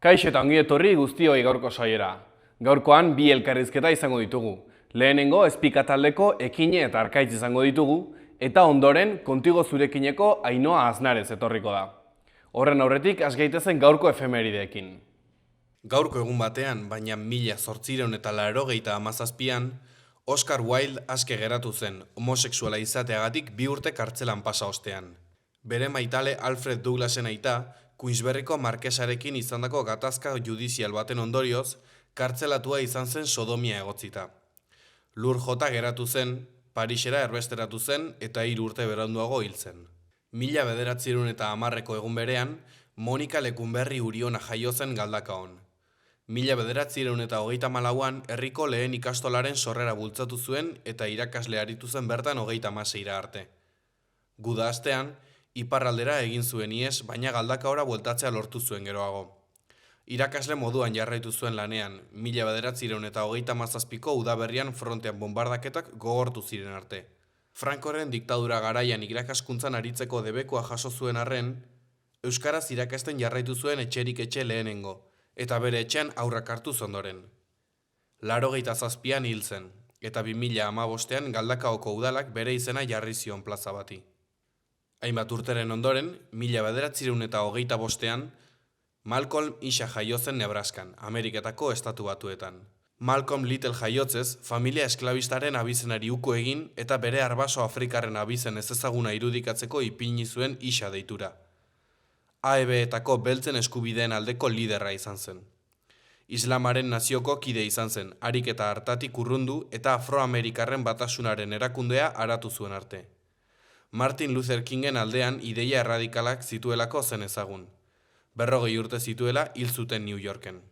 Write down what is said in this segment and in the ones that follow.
Kaixo eta ongi etorri guztioi gaurko saiera. Gaurkoan bi elkarrizketa izango ditugu. Lehenengo Espika taldeko Ekine eta Arkaitz izango ditugu, eta ondoren Kontigo zurekineko Ainhoa Aznarez etorriko da. Horren aurretik has gaitezen gaurko efemerideekin. Gaurko egun batean, baina 1897an, Oscar Wilde aske geratu zen, homosexuala izateagatik 2 urte kartzelan pasa ostean. Bere maitale Alfred Douglasen aita, Queensberryko markesarekin izandako gatazka judizial baten ondorioz, kartzelatua izan zen sodomia egotzita. Lur jota geratu zen, Parisera erbesteratu zen eta 3 urte beranduago hil zen. 1910ko egun berean, Monika Lekunberri Uriona jaio zen Galdakaon. 1934an herriko lehen ikastolaren sorrera bultzatu zuen eta irakasle aritu zen bertan 36 arte. Guda astean, iparraldera egin zuen ihes, baina Galdakaora bueltatzea lortu zuen geroago. Irakasle moduan jarraitu zuen lanean, 1937ko udaberrian frontean bombardaketak gogortu ziren arte. Francoren diktadura garaian irakaskuntzan aritzeko debekua jaso zuen arren, euskaraz irakasten jarraitu zuen etxerik etxe lehenengo, eta bere etxean haurrak hartu ondoren. 87an hil zen, eta 2015an Galdakaoko udalak bere izena jarri zion plaza bati. Hainbat urteren ondoren, 1925an, Malcolm Isa jaio zen Nebraskan, Ameriketako estatu batuetan. Malcolm Little jaiotzez, familia esklabistaren abizenari uko egin eta bere arbaso afrikarren abizen ezezaguna irudikatzeko ipini zuen Isa deitura. AEB-etako beltzen eskubideen aldeko liderra izan zen. Islamaren nazioko kide izan zen, harik eta hartatik urrundu eta afroamerikarren batasunaren erakundea aratu zuen arte. Martin Luther Kingen aldean ideia erradikalak zituelako zen ezagun. 40 urte zituela hil zuten New Yorken.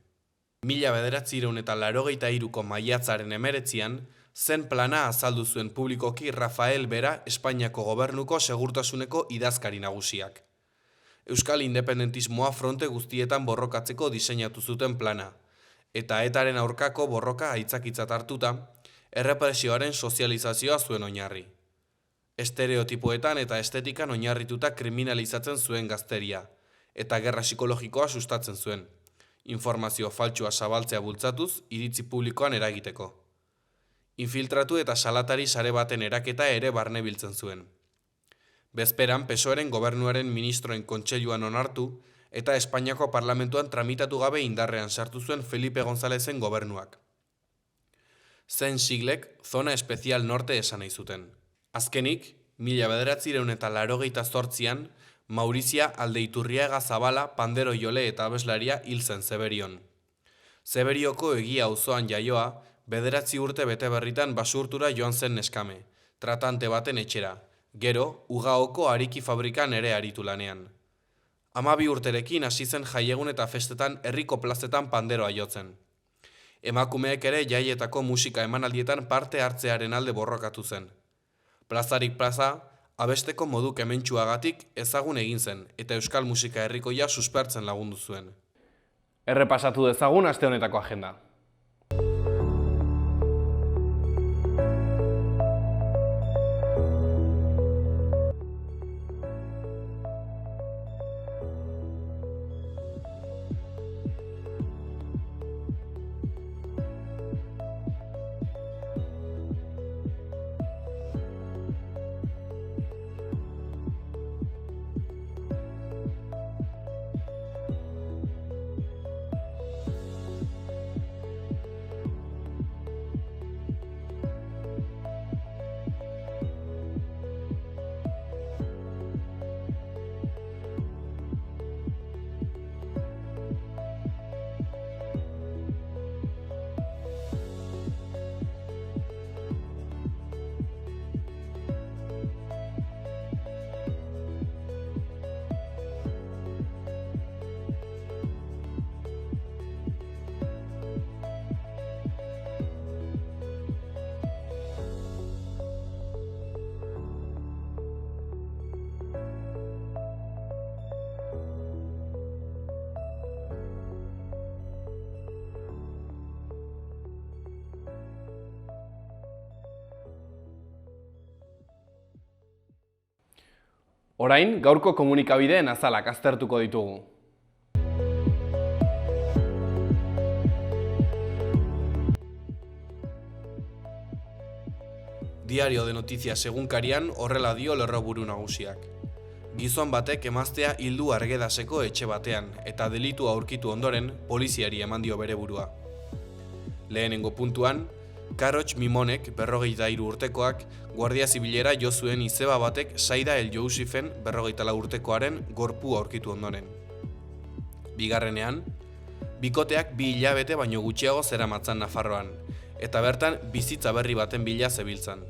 1983ko maiatzaren 19an, zen plana azaldu zuen publikoki Rafael Bera Espainiako gobernuko segurtasuneko idazkari nagusiak. Euskal independentismoa fronte guztietan borrokatzeko diseinatu zuten plana, eta etaren aurkako borroka aitzakitzat hartuta, errepresioaren sozializazioa zuen oinarri. Estereotipoetan eta estetikan oinarrituta kriminalizatzen zuen gazteria, eta gerra psikologikoa sustatzen zuen. Informazio faltsua zabaltzea bultzatuz, iritzi publikoan eragiteko. Infiltratu eta salatari sare baten eraketa ere barne biltzen zuen. Bezperan PSOEren gobernuaren ministroen kontseiluan onartu eta Espainiako parlamentuan tramitatu gabe indarrean sartu zuen Felipe Gonzálezen gobernuak. Zen siglek Zona Espezial Norte esan nahi zuten. Azkenik, 1988an, Maurizia Aldeiturriaga Zabala pandero jole eta abeslaria hil zen Zeberion. Zeberioko egia auzoan jaioa, 9 urte bete berritan basurtura joan zen neskame, tratante baten etxera. Gero, Ugaoko ariki fabrikan ere aritu lanean. 12 urterekin hasi zen jaiegun eta festetan herriko plazetan panderoa jotzen. Emakumeek ere jaietako musika emanaldietan parte hartzearen alde borrokatu zen. Plazarik plaza, abesteko modu kementsuagatik ezagun egin zen, eta euskal musika herrikoia suspertzen lagundu zuen. Errepasatu dezagun aste honetako agenda. Orain, gaurko komunikabideen azalak aztertuko ditugu. Diario de Noticias egunkarian horrela dio lerroburu nagusiak. Gizon batek emaztea hildu Argedaseko etxe batean, eta delitua aurkitu ondoren poliziari eman dio bere burua. Lehenengo puntuan, Karotx Mimonek, 43 urtekoak, Guardia Zibilera jo zuen izeba batek Saida El Yousifen, 44 urtekoaren, gorpua aurkitu ondoren. Bigarrenean, bikoteak 2 hilabete baino gutxiago zeramatzan Nafarroan, eta bertan bizitza berri baten bila zebiltzan.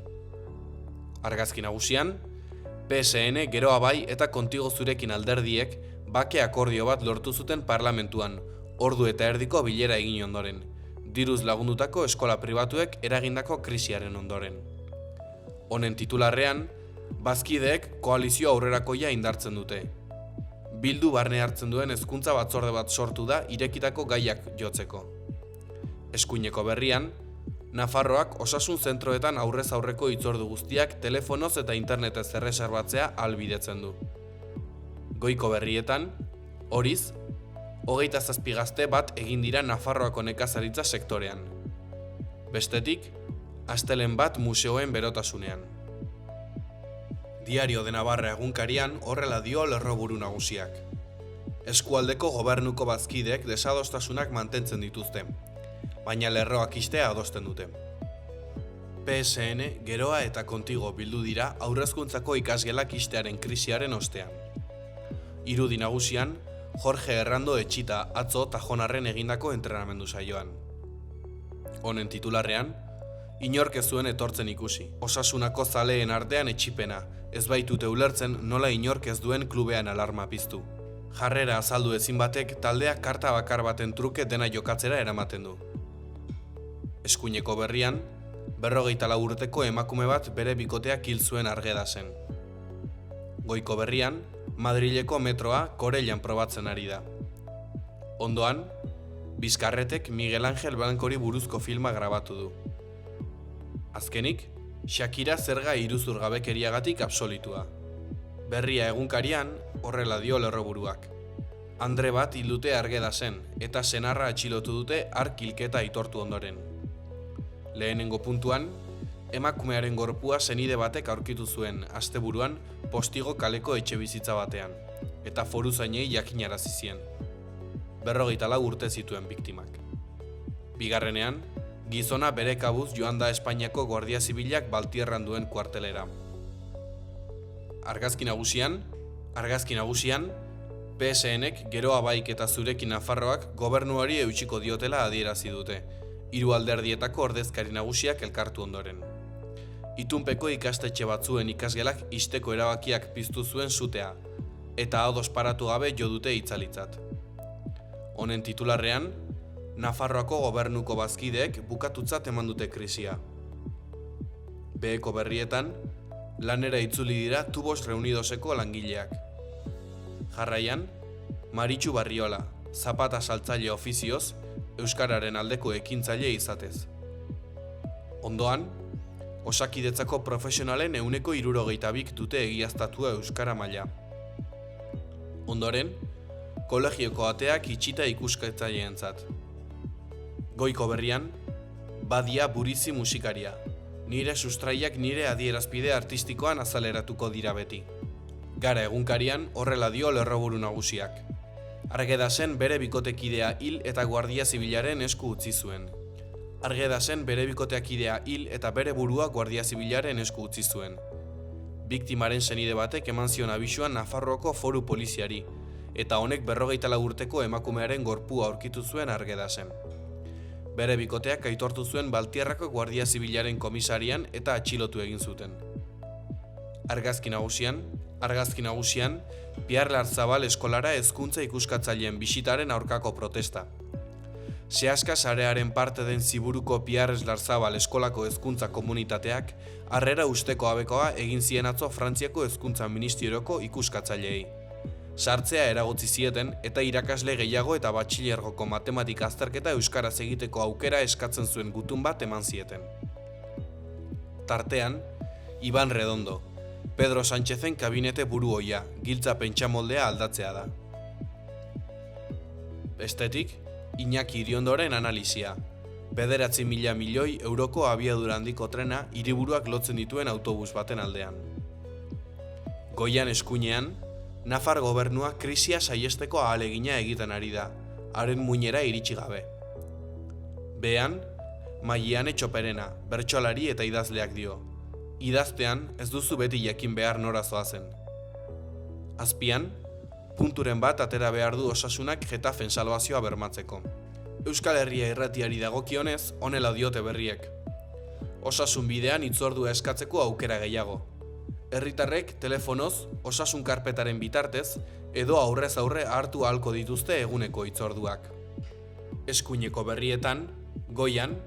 Argazki nagusian, PSN, Geroa Bai eta Kontigo Zurekin alderdiek bake akordio bat lortu zuten parlamentuan, ordu eta erdiko bilera egin ondoren, diruz lagundutako eskola pribatuek eragindako krisiaren ondoren. Honen titularrean, bazkideek koalizio aurrerakoia indartzen dute. Bildu barne hartzen duen hezkuntza batzorde bat sortu da irekitako gaiak jotzeko. Eskuineko berrian, Nafarroak osasun zentroetan aurrez aurreko hitzordu guztiak telefonoz eta internetez erreserbatzea ahalbidetzen du. Goiko berrietan, horiz, 27 gazte bat egin dira Nafarroako nekazaritza sektorean. Bestetik, astelehen bat museoen berotasunean. Diario de Navarra egunkarian horrela dio lerroburu nagusiak. Eskualdeko gobernuko bazkideek desadostasunak mantentzen dituzte, baina lerroak istea adosten dute. PSN, Geroa eta Kontigo bildu dira aurrezkuntzako ikasgelak istearen krisiaren ostean. Irudi nagusian, Jorge Errando etxita atzo Tajonarren egindako entrenamendu saioan. Honen titularrean, inork ez zuen etortzen ikusi. Osasunako zaleen artean etxipena, ez baitute ulertzen nola inork ez duen klubean alarma piztu. Jarrera azaldu ezin batek taldeak karta bakar baten truke dena jokatzera eramaten du. Eskuineko berrian, 44 urteko emakume bat bere bikoteak hil zuen Argedasen. Goiko berrian, Madrileko metroa Korellan probatzen ari da. Ondoan, Bizkarretek Miguel Ángel Blancori buruzko filma grabatu du. Azkenik, Shakira zerga iruzurgabekeriagatik absolitua. Berria egunkarian horrela dio lerroburuak. Andre bat hil dute Argedasen eta senarra atxilotu dute hark hilketa aitortu ondoren. Lehenengo puntuan, emakumearen gorpua senide batek aurkitu zuen asteburuan Postigo kaleko etxebizitza batean, eta foruzainei jakinarazi zien. 44 urte zituen biktimak. Bigarrenean, gizona bere kabuz joan da Espainiako Guardia Zibilak Baltierran duen kuartelera. Argazki nagusian, PSNek Geroa Baik eta Zurekin Nafarroak gobernuari eutsiko diotela adierazi dute, 3 alderdietako ordezkari nagusiak elkartu ondoren. Itunpeko ikastetxe batzuen ikasgelak ixteko erabakiak piztu zuen sutea, eta ados paratu gabe jo dute itzalitzat. Honen titularrean, Nafarroako gobernuko bazkideek bukatutzat eman dute krisia. Beheko berrietan, lanera itzuli dira Tubos Reunidoseko langileak. Jarraian, Maritxu Barriola, zapata saltzaile ofizioz, euskararen aldeko ekintzaile izatez. Ondoan, Osakidetzako profesionalen 72 dute egiaztatua euskara maila. Ondoren, kolegioko ateak itxita ikuskatzaileentzat. Goiko berrian, Badia Burizi musikaria. Nire sustraiak nire adierazpide artistikoan azaleratuko dira beti. Gara egunkarian horrela dio lerroburu nagusiak. Argedasen bere bikotekidea hil eta Guardia Zibilaren esku utzi zuen. Argedasen bere bikotekidea hil eta bere burua Guardia Zibilaren esku utzi zuen. Biktimaren senide batek eman zion abisuan Nafarroako foru poliziari, eta honek 44 urteko emakumearen gorpua aurkitu zuen Argedasen. Bere bikoteak aitortu zuen Baltierrako Guardia Zibilaren komisarian eta atxilotu egin zuten. Argazki nagusian, Piar Larzabal eskolara hezkuntza ikuskatzaileen bisitaren aurkako protesta. Seaska sarearen parte den Ziburuko Piar Larzabal eskolako hezkuntza komunitateak harrera usteko abekoa egin zien atzo Frantziako hezkuntza ministerioko ikuskatzaileei. Sartzea eragotzi zieten eta irakasle gehiago eta batxilergoko matematika azterketa euskaraz egiteko aukera eskatzen zuen gutun bat eman zieten. Tartean, Iban Redondo, Pedro Sánchezen kabinete buruoia, giltza pentsamoldea aldatzea da. Bestetik, Iñaki Iriondoren analizia. 9.000 milioi euroko abiadura handiko trena hiriburuak lotzen dituen autobus baten aldean. Goian eskuinean, Nafar gobernua krisia saiesteko ahalegina egiten ari da, haren muinera iritsi gabe. Behean, Maiane Txoperena, bertsolari eta idazleak dio. Idaztean ez duzu beti jakin behar nora zoazen. Azpian, punturen bat atera behar du Osasunak Getafen salbazioa bermatzeko. Euskal Herria irratiari dagokionez, honela diote berriek. Osasun bidean hitzordua eskatzeko aukera gehiago. Herritarrek telefonoz, osasun karpetaren bitartez, edo aurrez aurre hartu ahalko dituzte eguneko hitzorduak. Eskuineko berrietan, goian,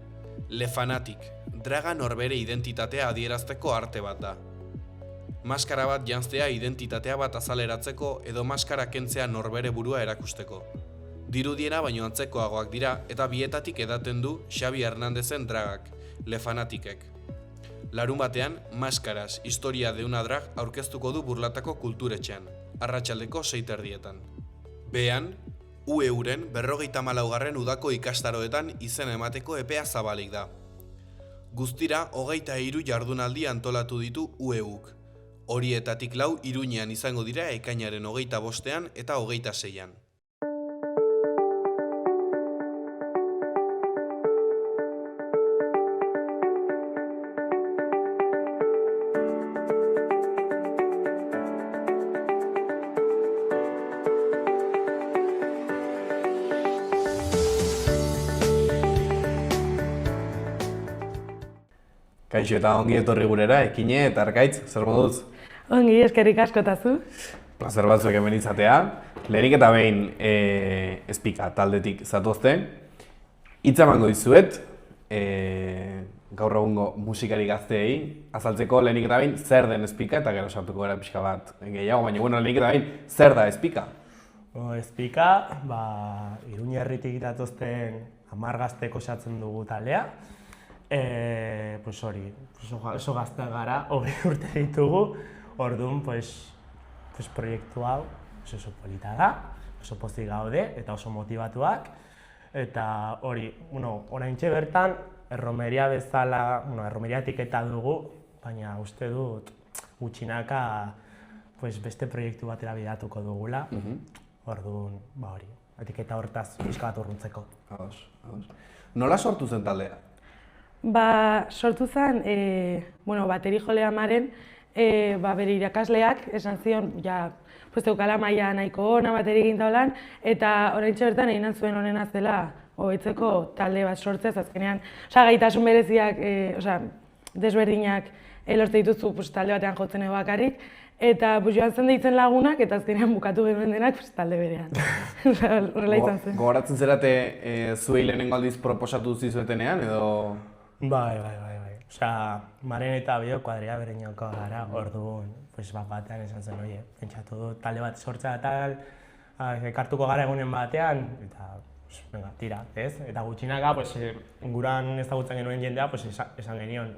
Le Fanatic, draga norbere identitatea adierazteko arte bat da. Maskara bat janztea identitatea bat azaleratzeko edo maskara kentzea norbere burua erakusteko. Dirudiena baino antzekoagoak dira eta bietatik edaten du Xabi Hernandezen dragak, Le Fanaticek. Larun batean, Maskaraz, historia de una drag aurkeztuko du Burlatako kulturetxean, arratsaldeko 6:30. Behean, UEUren 54. udako ikastaroetan izen emateko epea zabalik da. Guztira, 23 jardunaldi antolatu ditu UEUk. Horietatik 4 Iruñean izango dira ekainaren 25 eta 26. Kaixo eta ongi etorri gurera, Ekine eta Arkaitz, zer moduz? Ongi, eskerrik asko eta zu. Plazer batzuek hemen izatea. Lehenik eta behin Espika taldetik zatozte. Hitza emango dizuet, gaur egungo musikari gazteei, azaltzeko lehenik eta behin zer den Espika eta gero sartuko gara pixka bat gehiago, baina lehenik eta behin zer da Espika? Espika, Iruña herritik datozten 10 gaztek osatzen dugu taldea. Oso gazteak gara, 20 urte ditugu, orduan proiektu hau oso polita da, oso pozik gaude eta oso motivatuak. Eta oraintxe bertan, erromeria bezala, erromeria etiketa dugu, baina uste dut gutxinaka beste proiektu batera bidatuko dugula. Orduan, etiketa hortaz pixka bat urruntzeko. Nola sortu zen taldea? Sortu zen, bateri jole amaren, bere irakasleak esan zion, zeukala maila nahiko ona bateri ginta holan, eta oraintxe bertan egin zuen honenaz dela hobetzeko talde bat sortzez, azkenean, gaitasun bereziak, desberdinak lortze dituzu talde batean jotzen ego bakarrik, eta joan zen deitzen lagunak, eta azkenean bukatu genuen denak talde berean. Horrela izan zen. Gogoratzen zerate zuei lehenengo aldiz proposatu zizuetenean, edo...? Bai. Maren eta bio kuadria bereñoko gara, orduan, batean esan zen, pentsatu dut talde bat sortzea tal, ekartuko gara egunen batean, eta tira, ez? Eta gutxinaka, inguran ezagutzen genuen jendea, esan genion,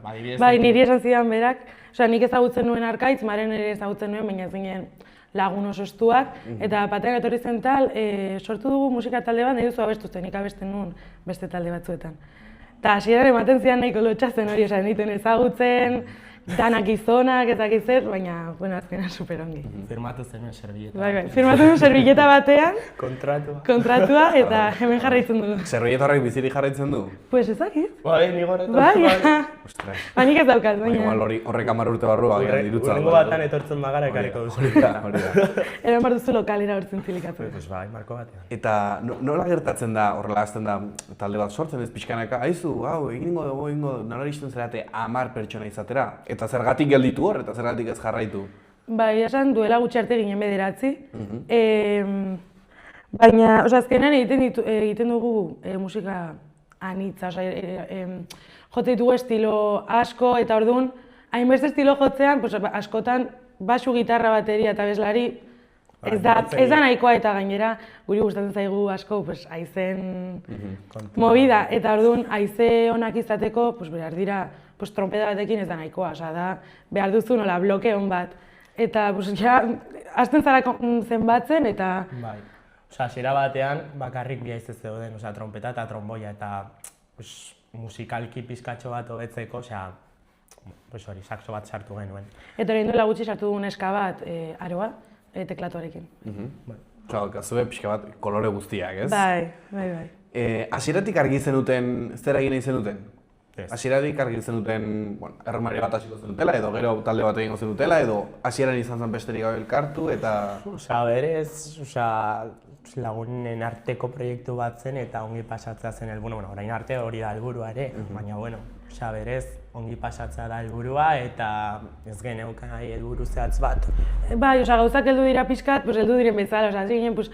adibidez... Bai, niri esan zidan berak, nik ezagutzen nuen Arkaitz, Maren ere ezagutzen nuen, baina zinen lagun oso estuak, eta batean etorri zen tal, sortu dugu musika talde bat, nahi duzu abestutzen, nik abesten nuen beste talde batzuetan. Eta hasieran ematen zidan nahiko lotxatzen hori, niten ezagutzen, danak gizonak, ezakizer, baina, azkenean superongi. Firmatu zenuen servilleta. Bai, firmatu zenuen servilleta batean. Kontratua, eta hemen jarraitzen du. Servilleta horrek bizirik jarraitzen du? Pues ezakit. Bai, nik horretan. Bai, nik ez daukat, baina. Horrek 10 urte barru agian dirutza. Urrengo batan etortzen bagara ekarriko duzu. Eran behar duzu lokalera hortzen zilikatu. Bai, marko batean. Eta nola gertatzen da, horrela hasten da talde bat sortzen ez pixkanaka, aizu, egingo dugu, nola iristen zerate 10 pertsona izatera. Eta zergatik gelditu hor, eta zergatik ez jarraitu? Bai, esan duela gutxi arte ginen 9. Baina, azkenean egiten dugu musika anitza, jote ditugu estilo asko, eta orduan, hainbeste estilo jotzean, askotan basu, gitarra, bateria eta bezlari ez da nahikoa, eta gainera guri gustatzen zaigu asko haizen movida, eta orduan haize onak izateko behar dira trompeta batekin ez da nahikoa, behar duzu nola bloke hon bat. Eta hasten zara zenbatzen eta... Bai, hasiera batean bakarrik bi haize zeuden, trompeta eta tromboia, eta pues, musikalki pizkatxo bat hobetzeko, osea, pues hori, saxo bat sartu genuen. Eta hori duela gutxi sartu dugun eska bat, aroa, teklatuarekin. Osa, kazue pixka bat kolore guztiak, ez? Bai. Hasieratik argi zenuten, zer egin nahi zenuten? Ez. Hasieratik argi zenuten, bueno, erromari bat hasiko zenutela, edo gero talde bat egingo zenutela, edo hasieran izan zen besterik gabe elkartu, eta... Osea, berez, lagunen arteko proiektu bat zen eta ongi pasatzea zen helburua. Bueno, orain arte hori da helburua ere, baina bueno, osea, berez, ongi pasatzea da helburua eta ez geneukan nahi helburu zehatz bat. Bai, gauzak heldu dira pixkat, pues heldu diren bezala, hasi ginen, pues,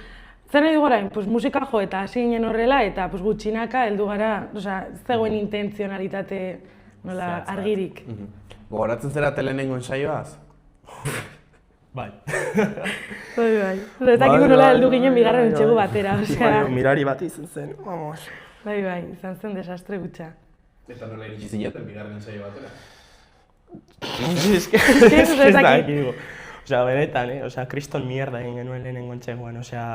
zer nahi dugu orain, pues, musika jo eta hasi ginen horrela eta pues, gutxinaka heldu gara, ez zegoen intentzionalitate nola argirik. Gogoratzen zera lehenengo ensaioaz? Bai. Bai. Ez dakigu nola heldu ginen bigarren entxegu batera, osea. Mirari bat izan zen, vamos. Bai, izan zen desastre gutxa. Eta nola iritsi zineten bigarren ensaio batera? Ez dakigu. Osea, benetan, osea, kriston mierda egin genuen lehenengo entxeguan, osea...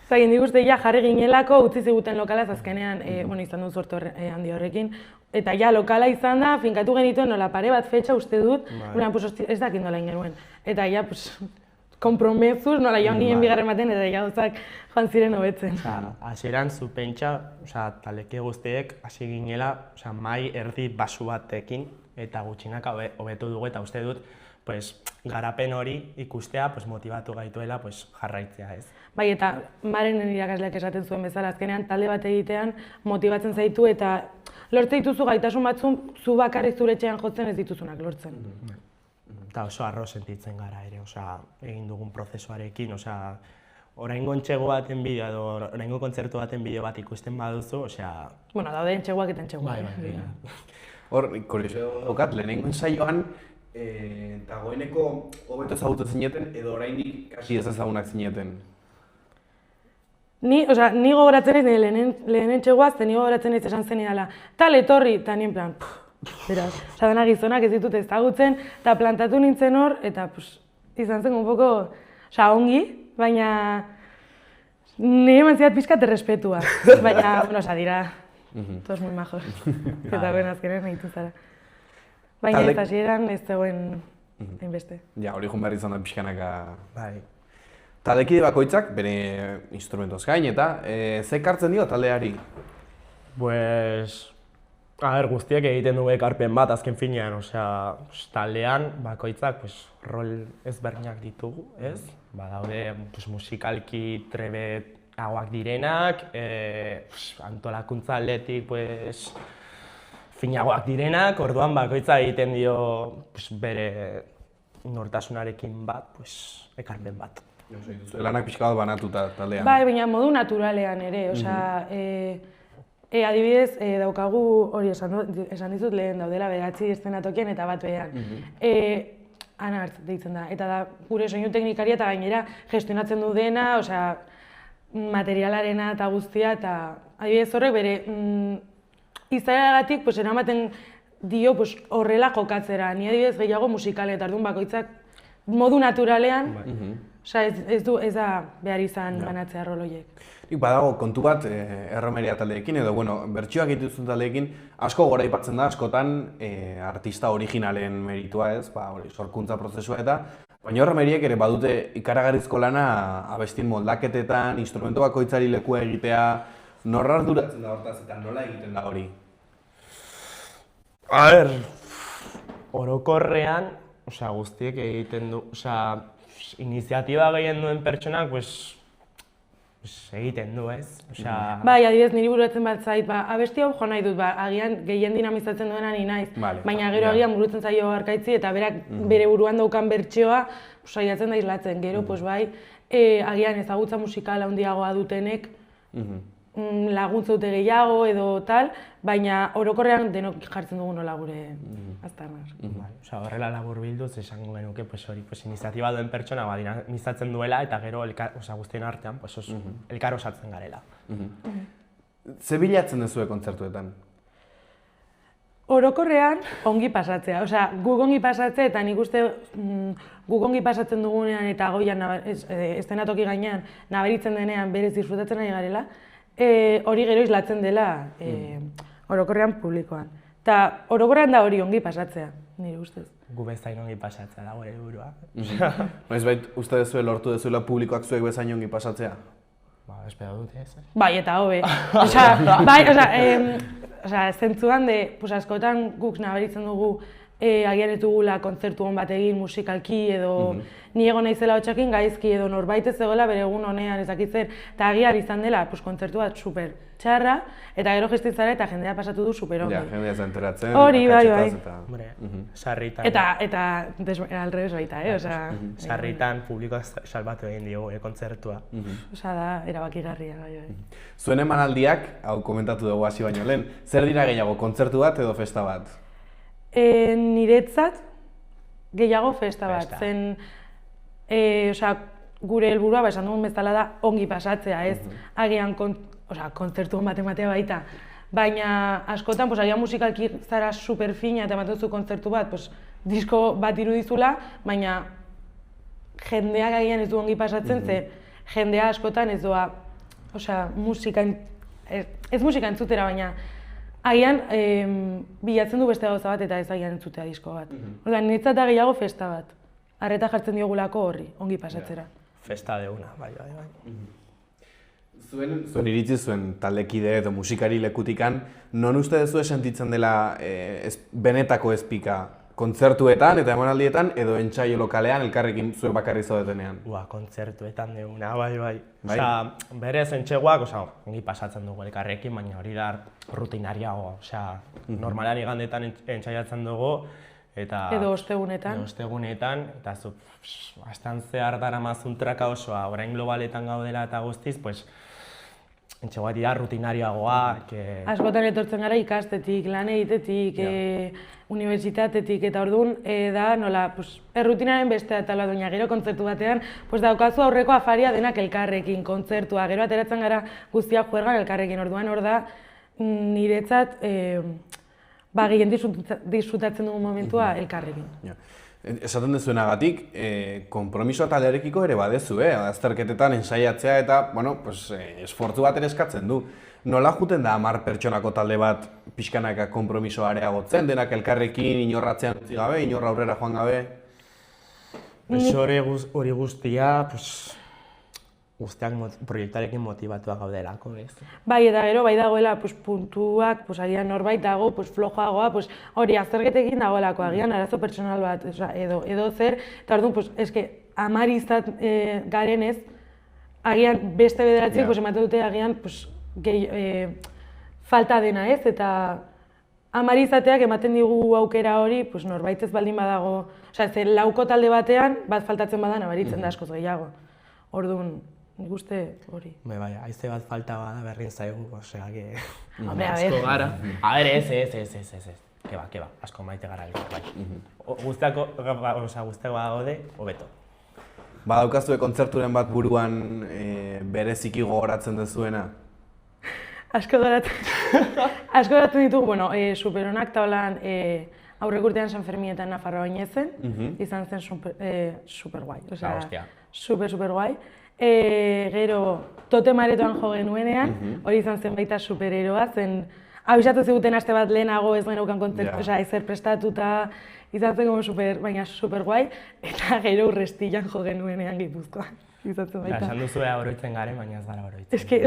Zagin diguzte ja jarri ginelako, utzi ziguten lokalaz azkenean, izan duen sortu handi horrekin. Eta ja, lokala izan da, finkatu genituen nola pare bat fetxa uste dut, ez dakit nola ingenuen. Eta ja, kompromezuz, nola joan ginen bigarren baten, eta ja gauzak joan ziren hobetzen. Hasieran zu pentsa, taleke guztiek hasi ginela, mai erdi basu batekin, eta gutxinaka hobetu dugu, eta uste dut, garapen hori ikustea motibatu gaituela jarraitzea, ez? Bai, eta Marenen irakasleak esaten zuen bezala, azkenean talde bat egitean motibatzen zaitu eta lortze dituzu gaitasun batzun zu bakarrik zure etxean jotzen ez dituzunak lortzen. Eta oso arro sentitzen gara ere, egin dugun prozesuarekin, oraingo entxego baten bideo edo oraingo kontzertu baten bideo bat ikusten baduzu, Bueno, daude entxeguak eta entxeguak. Hor, kuriosio daukat, lehenengo ensaioan, dagoeneko hobeto ezagutzen zineten edo oraindik kasi ez ezagunak zineten? Ni gogoratzen ez lehen entxeguaz, ni gogoratzen ez esan zen idala. Tal etorri, eta nien plan, beraz, dena gizonak ez ditut ezagutzen, eta plantatu nintzen hor, eta izan zen un poco, ongi, baina nire eman zidat pixkat errespetua. Baina, dira, todos muy majos, eta ben azkenean nahitu zara. Baina ez hasieran ez zegoen hainbeste. Ja, hori joan behar izan da pixkanaka... Bai. Taldekide bakoitzak, bere instrumentoz gain eta, ze ekartzen dio taldeari? Guztiek egiten dugu ekarpen bat azken finean, taldean bakoitzak rol ezberdinak ditugu, ez? Badaude musikalki trebeagoak direnak, antolakuntza aldetik finagoak direnak, orduan bakoitza egiten dio bere nortasunarekin bat, ekarpen bat. Lanak pixka bat banatuta taldean. Bai, baina modu naturalean ere, adibidez, daukagu hori esan dizut lehen daudela 9 eszenatokien eta bat behean. Anartz deitzen da, eta da gure soinu teknikaria eta gainera gestionatzen du dena, materialarena eta guztia, eta adibidez horrek bere izaeragatik eramaten dio horrela jokatzera. Ni adibidez gehiago musikale eta orduan bakoitzak modu naturalean, ez da behar izan banatzea rol horiek. Nik badago kontu bat erromeria taldeekin edo, bertsioak dituzun taldeekin asko gora aipatzen da, askotan artista originalen meritua ez, sorkuntza prozesua eta, baina erromeriek ere badute ikaragarrizko lana abestin moldaketetan, instrumento bakoitzari lekua egitea, norra arduratzen da hortaz eta nola egiten da hori? Orokorrean, guztiek egiten du, iniziatiba gehien duen pertsonak, egiten du, ez? Bai, adibidez, niri burutzen bat zait, abesti hau jo nahi dut, agian gehien dinamizatzen duena ni naiz, baina gero agian burutzen zaio Arkaitzi eta berak bere buruan daukan bertsioa saiatzen da islatzen. Gero, agian ezagutza musikal handiagoa dutenek laguntza dute gehiago edo tal, baina orokorrean denok jartzen dugu nola gure aztarnak. Horrela labur bilduz esango genuke iniziatiba duen pertsona dinamizatzen duela eta gero guztien artean elkar osatzen garela. Ze bilatzen duzue kontzertuetan? Orokorrean ongi pasatzea, guk ongi pasatzea eta nik uste guk ongi pasatzen dugunean eta goian eszenatoki gainean nabaritzen denean berez disfrutatzen ari garela, hori gero islatzen dela orokorrean publikoan. Eta orokorrean da hori ongi pasatzea, nire ustez. Gu bezain ongi pasatzea da gure burua. Noizbait uste duzue lortu dezuela publikoak zuek bezain ongi pasatzea? Ba, espero dut ez. Bai, eta hobe. Bai, zentzuan pues askotan guk nabaritzen dugu agian ez dugula kontzertu hon bat egin musikalki edo ni egon naizela hotxakin gaizki edo norbait ez zegoela bere egun honean ez dakit zer. Eta agian izan dela pues kontzertu bat super txarra eta gero jaisten zara eta jendea pasatu du super ongi. Ja, jendea ez da enteratzen. Hori, bai. Hombre, sarritan. Eta alrebes baita, Sarritan publikoak salbatu egin diogu kontzertua. Da erabakigarria, bai. Zuen emanaldiak, hau komentatu dugu hasi baino lehen, zer dira gehiago, kontzertu bat edo festa bat? Niretzat gehiago festa bat, zen gure helburua esan dugun bezala da ongi pasatzea, ez agian kontzertu bat ematea baita. Baina askotan, agian musikalki zara superfina eta ematen zu kontzertu bat, disko bat irudizula, baina jendeak agian ez du ongi pasatzen, ze jendea askotan ez doa, ez musika entzutera, baina agian bilatzen du beste gauza bat eta ez agian entzutea disko bat. Niretzat da gehiago festa bat. Arreta jartzen diogulako horri, ongi pasatzera. Festa deuna, bai. Zuen iritzi zuen taldekide edo musikari lekutikan, non uste duzue sentitzen dela benetako espika? Kontzertuetan eta emanaldietan edo entsaio lokalean elkarrekin zuek bakarrik zaudetenean? Kontzertuetan deuna, bai. Berez entxeguak, ongi pasatzen dugu elkarrekin, baina hori da rutinariago. Normalan igandetan entsaiatzen dugu, eta... Edo ostegunetan. Eta zu, astan zehar daramazun traka osoa, orain globaletan gaudela eta guztiz, entxeguak dira rutinariagoak. Askotan etortzen gara ikastetik, lan egitetik, unibertsitatetik eta orduan da nola errutinaren bestea eta baina gero kontzertu batean daukazu aurreko afaria denak elkarrekin kontzertua, gero ateratzen gara guztiak juergan elkarrekin, orduan hor da niretzat gehien disfrutatzen dugun momentua elkarrekin. Esaten dezuenagatik, konpromisoa taldearekiko ere badezu, azterketetan ensaiatzea eta, esfortzu bat ere eskatzen du. Nola juten da 10 pertsonako talde bat pixkanaka konpromisoa areagotzen, denak elkarrekin inorratzean utzi gabe, inorra aurrera joan gabe? Hori guztia, guztiak proiektarekin motibatuak gaudelako, ez? Bai, eta gero bai dagoela puntuak, agian norbait dago flojoagoa, hori azterketekin dagoelako, agian arazo pertsonal bat, edo zer, eta orduan, eske 10 izat garenez, agian beste bederatzik ematen dute agian falta dena, ez? Eta 10 izateak ematen digu aukera hori, norbait ez baldin badago, lauko talde batean, bat faltatzen bada nabaritzen da askoz gehiago. Orduan, nik uste hori. Bai, haize bat falta bada berrin zaigu, osea, asko gara. A ber, ez. Keba, asko maite gara elkar, bai. Guztiako gaude, hobeto. Badaukazue kontzerturen bat buruan bereziki gogoratzen dezuena? Asko goratzen ditugu, superonak taulan aurrek urtean San Fermietan Nafarroa Oinezen, izan zen super guai. Super guai. Gero, Tote Maretoan jo genuenean, hori izan zen baita supereroa, zen abisatu ziguten aste bat lehenago ez geneukan kontzertu, ezer prestatuta, izan zen baina super guai, eta gero Urrestillan jo genuenean Gipuzkoan. Esan duzue oroitzen garen, baina ez gara oroitzen. Eske,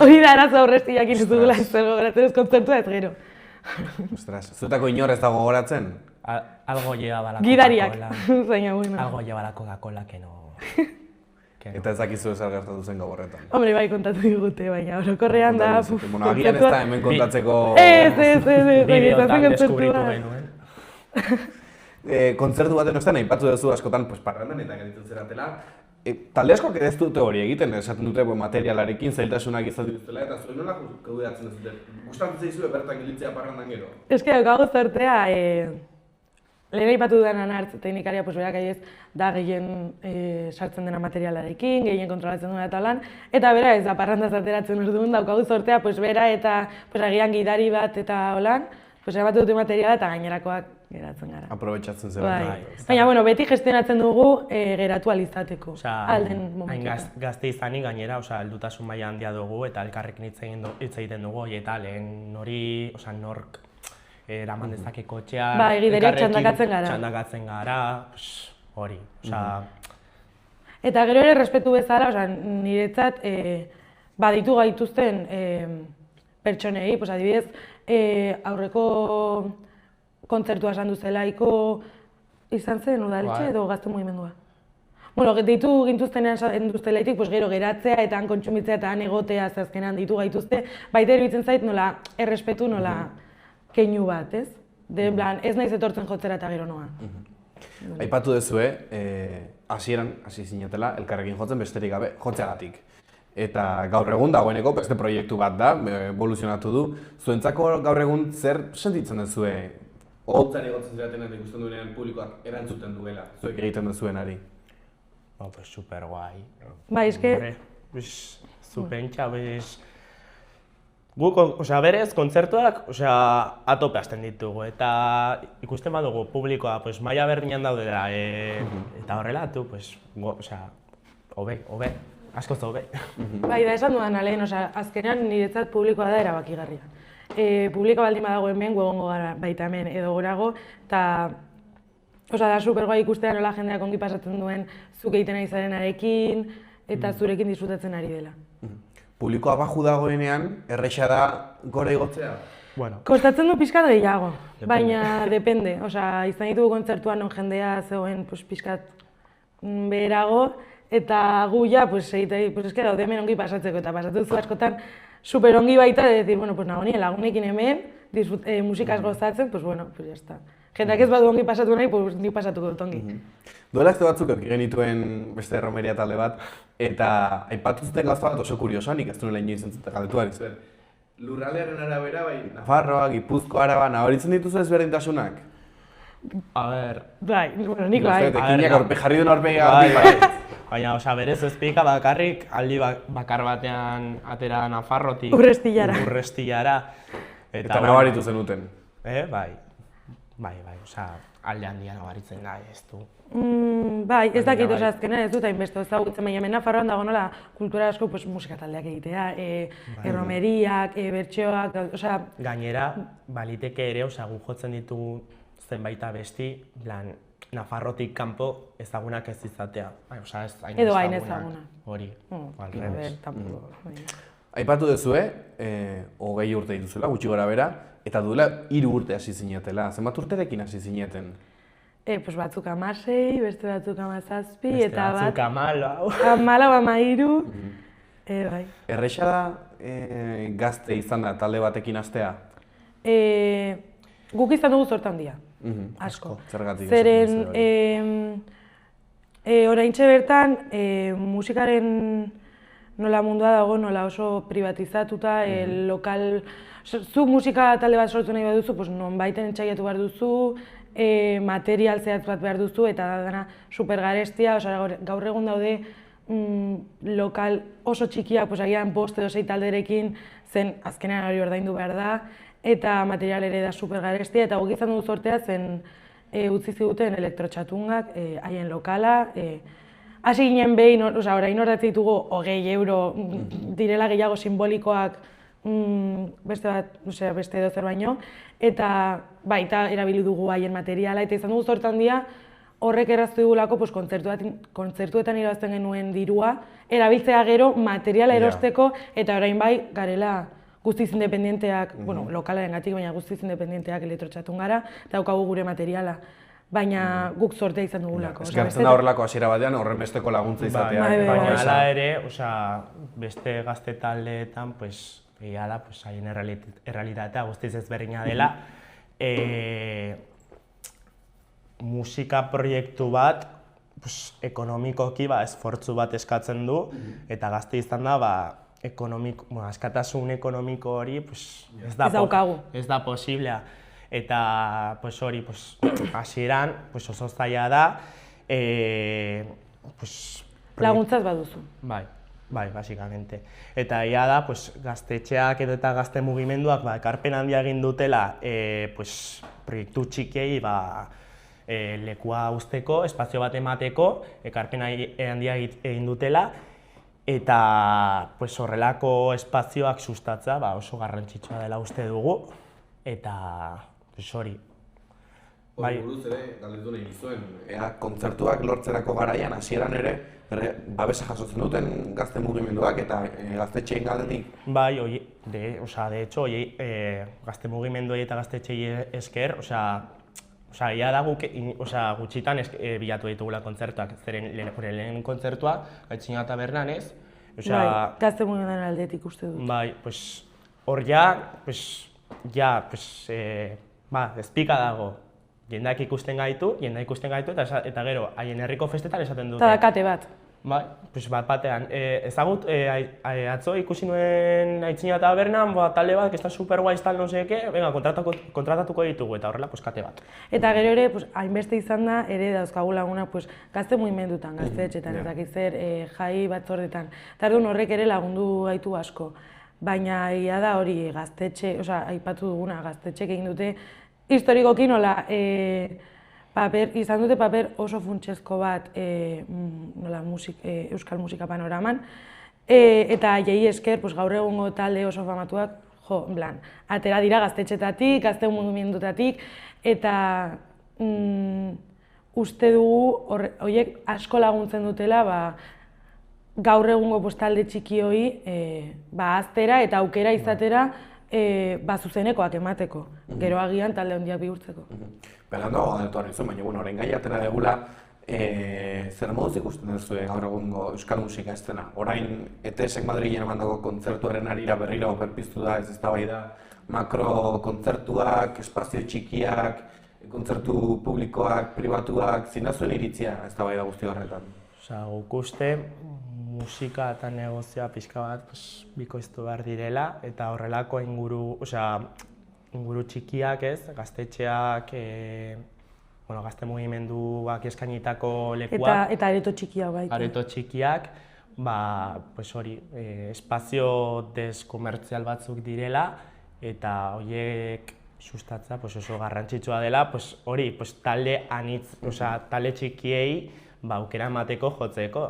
hori da arazo Urrestillakin ez dugula ez gogoratzen ez kontzertua ez gero. Ostras, zutako inor ez dago gogoratzen? Algo llevaba la Gidariak, zaina bueno. Algo lleva la Coca-Cola que no... Eta ez dakizu ezer gertatu zen gogorretan. Hombre, bai kontatu digute, baina orokorrean da... Agian ez da hemen kontatzeko... Ez, bideotan deskubritu genuen. Kontzertu baten ostean, aipatu duzu askotan parrandan eta geritzen zeratela. Talde askoak ez dute hori egiten, esaten dute materialarekin zailtasunak izatu dutela eta zuen nola kudeatzen dute? Gustatzen zaizue bertan gilitzea parrandan gero? Eske, daukagu zortea, lehen aipatu dudan Anartz teknikaria berak aiez da gehien sartzen dena materialarekin, gehien kontrolatzen duena eta lan, eta bera ez da parrandaz ateratzen orduan daukagu zortea bera eta agian gidari bat eta holan, erabatu dute materiala eta gainerakoak geratzen gara. Aprobetxatzen zen. Bai. Baina, bueno, beti gestionatzen dugu geratu alizateko, Osea, alden hain momentuan. gazte izanik gainera, osea, heldutasun maila handia dugu eta elkarrekin hitz egiten dugu, eta lehen nori, osea, nork eraman dezake kotxea, Bai, giderik elkarrekin txandakatzen gara. Txandakatzen gara, hori, osea, Eta gero ere respetu bezala, osea, niretzat baditu gaituzten pertsonei, pues adibidez, aurreko kontzertua esan duzelaiko izan zen udaletxe edo gazte mugimendua. Bueno, deitu gintuztenean esan duztelaitik, pues gero geratzea eta han kontsumitzea eta han egotea azkenean deitu gaituzte, baita iruditzen zait nola errespetu nola keinu bat, ez? De plan, ez naiz etortzen jotzera eta gero noa. Aipatu duzue, hasieran hasi zinetela elkarrekin jotzen besterik gabe jotzeagatik. Eta gaur egun dagoeneko beste proiektu bat da, evoluzionatu du. Zuentzako gaur egun zer sentitzen duzue? Oholtzan egotzen ziratenak ikusten duenean publikoak erantzuten duela, zuek egiten duzuenari. no, pues super guai. Bai, eske... Hombre, pues, zupentxa, pues... Guk, osea, berez, kontzertuak, osea, atope hasten ditugu, eta ikusten badugu publikoa, pues, maila berdinean daudela, eta horrela, pues, osea, hobe, askoz hobe. Bai, da esan dudan lehen, osea, azkenean niretzat publikoa da erabakigarria. Publikoa baldin badago hemen, egongo gara baita hemen edo gorago, eta osea, da supergoa ikustea nola jendeak ongi pasatzen duen zuk egiten ari zarenarekin eta zurekin disfrutatzen ari dela. Publikoa baju dagoenean, erresa da gora igotzea? Bueno, Kostatzen du pixkat gehiago, baina depende. Osea, izan ditugu kontzertuan non jendea zegoen pues, pixkat beherago, eta gu ja, pues, eske daude hemen ongi pasatzeko, eta pasatu zu askotan super ongi baita, de decir, bueno, pues nago nien lagunekin hemen, musikaz gozatzen, pues bueno, pues ya está. Jendeak ez badu ongi pasatu nahi, pues ni pasatuko dut ongi. Duela azte batzuk eduki genituen beste romeria talde bat, eta aipatu zuten gauza bat oso kuriosoa, nik ez duela inoiz entzuten galdetu ari zuen. Lurraldearen arabera, bai, Nafarroa, Gipuzkoa, Araba, nabaritzen dituzu ezberdintasunak? a ber, Bai, bueno, nik bai. Ekinak jarri duen aurpegia bai. Baina, osea, berez ezpika bakarrik, aldi bakar batean atera Nafarrotik Urrestillara. Eta nabaritu zenuten. Bai, osea, alde handia nabaritzen da, ez du. Bai, ez dakit, osea, azkenean ez dut hainbeste ezagutzen, baina hemen Nafarroan dago nola kultura asko pues, musika taldeak egitea, erromeriak, bertsioak, osea... Gainera, baliteke ere, osea, gu jotzen ditugu zenbait abesti, plan, Nafarrotik kanpo ezagunak ez izatea. Osea, ez hain edo hain ezagunak. ezagunak. Hori, Aipatu duzue, 20 urte dituzela, gutxi gora bera, eta duela 3 urte hasi zinetela. Zenbat urterekin hasi zineten? Pues batzuk 16, beste batzuk 17, beste eta batzuk 14. 13, bai. Erresa da gazte izan da talde batekin hastea? Guk izan dugu zorta handia, asko. Zergatik? Zeren, oraintxe bertan, musikaren nola mundua dago, nola oso privatizatuta, lokal... Zu musika talde bat sortu nahi baduzu, pues nonbaiten etxaiatu behar duzu, material zehatz bat behar duzu, eta dana super garestia, gaur egun daude lokal oso txikiak, pues agian bost edo 6 talderekin zen azkenean hori ordaindu behar da, eta material ere da super garestia, eta guk izan dugu sortea zen utzi ziguten elektrotxatungak, haien lokala, hasi ginen behin, orain ordatzen ditugu 20 euro direla gehiago simbolikoak beste edo zer baino, eta baita erabili dugu haien materiala, eta izan dugu zorta handia horrek erraztu digulako kontzertuetan irabazten genuen dirua, erabiltzea gero materiala erosteko, eta orain bai garela guztiz independenteak, bueno, lokalarengatik, baina guztiz independenteak elektrotxatun gara, eta daukagu gure materiala. Baina guk sortea izan dugulako. Eskertzen da horrelako hasiera batean horren besteko laguntza izatea. Baina hala ere, beste gazte taldeetan, egia da, haien errealitatea guztiz ezberdina dela. Musika proiektu bat, ekonomikoki esfortzu bat eskatzen du, eta gazte izan da, askatasun ekonomiko hori ez da posiblea. Eta hori, hasieran oso zaila da. Laguntzaz baduzu. Bai. Bai, basikamente. Eta ia da, pues, gaztetxeak edo eta gazte mugimenduak ekarpen handia egin dutela proiektu txikiei lekua uzteko, espazio bat emateko, ekarpen handia egin dutela, eta horrelako espazioak sustatza oso garrantzitsua dela uste dugu, eta hori. Hori buruz ere, galdetu nahi nizuen, ea kontzertuak lortzerako garaian hasieran ere, babesa jasotzen duten gazte mugimenduak eta gaztetxeen galdetik. Bai, de hecho, gazte mugimenduei eta gaztetxei esker, ia da guk gutxitan bilatu ditugula kontzertuak, zeren lehen kontzertua, Aitzina Tabernan ez. Bai, gazte mugimenduaren aldetik uste dut. Bai, hor ezpika dago. Jendeak ikusten gaitu, eta gero, haien herriko festetan esaten dute. Eta da kate bat. Bai, batean. Ezagut, atzo ikusi nuen Aitzina Tabernan, talde bat, que está superguai, tal, no sé qué, venga, kontratatuko ditugu, eta horrela, kate bat. Eta gero ere, hainbeste izan da, ere dauzkagu laguna, gazte mugimendutan, gaztetxetan, eta zer, jai batzordetan. Eta horrek ere lagundu gaitu asko. Baina, ia da hori, gaztetxe, aipatu duguna, gaztetxek egin dute, historikoki nola, izan dute paper oso funtsezko bat euskal musika panoraman, eta jai esker gaur egungo talde oso famatuak, atera dira gaztetxetatik, gazte mugimendutatik, eta uste dugu horiek asko laguntzen dutela gaur egungo talde txiki hori ahaztera eta aukera izatera zuzenekoak emateko, gero agian talde handiak bihurtzeko. Berando galdetu hori zuen, baina orain gai atera degula, zer moduz ikusten duzu gaur egungo euskal musika eszena? Orain ETS-ek Madrilen emandako kontzertuaren harira berriro berpiztu da, ez eztabaida, makro kontzertuak, espazio txikiak, kontzertu publikoak, pribatuak, zein da zuen iritzia eztabaida guzti horretan? Guk uste musika eta negozioa pixka bat bikoiztu behar direla, eta horrelako inguru txikiak gaztetxeak, gazte mugimenduak eskainitako lekuak. Eta areto txikiak baita. Areto txikiak, espazio deskomertzial batzuk direla, eta horiek sustatza oso garrantzitsua dela, talde anitz, talde txikiei aukera emateko jotzeko.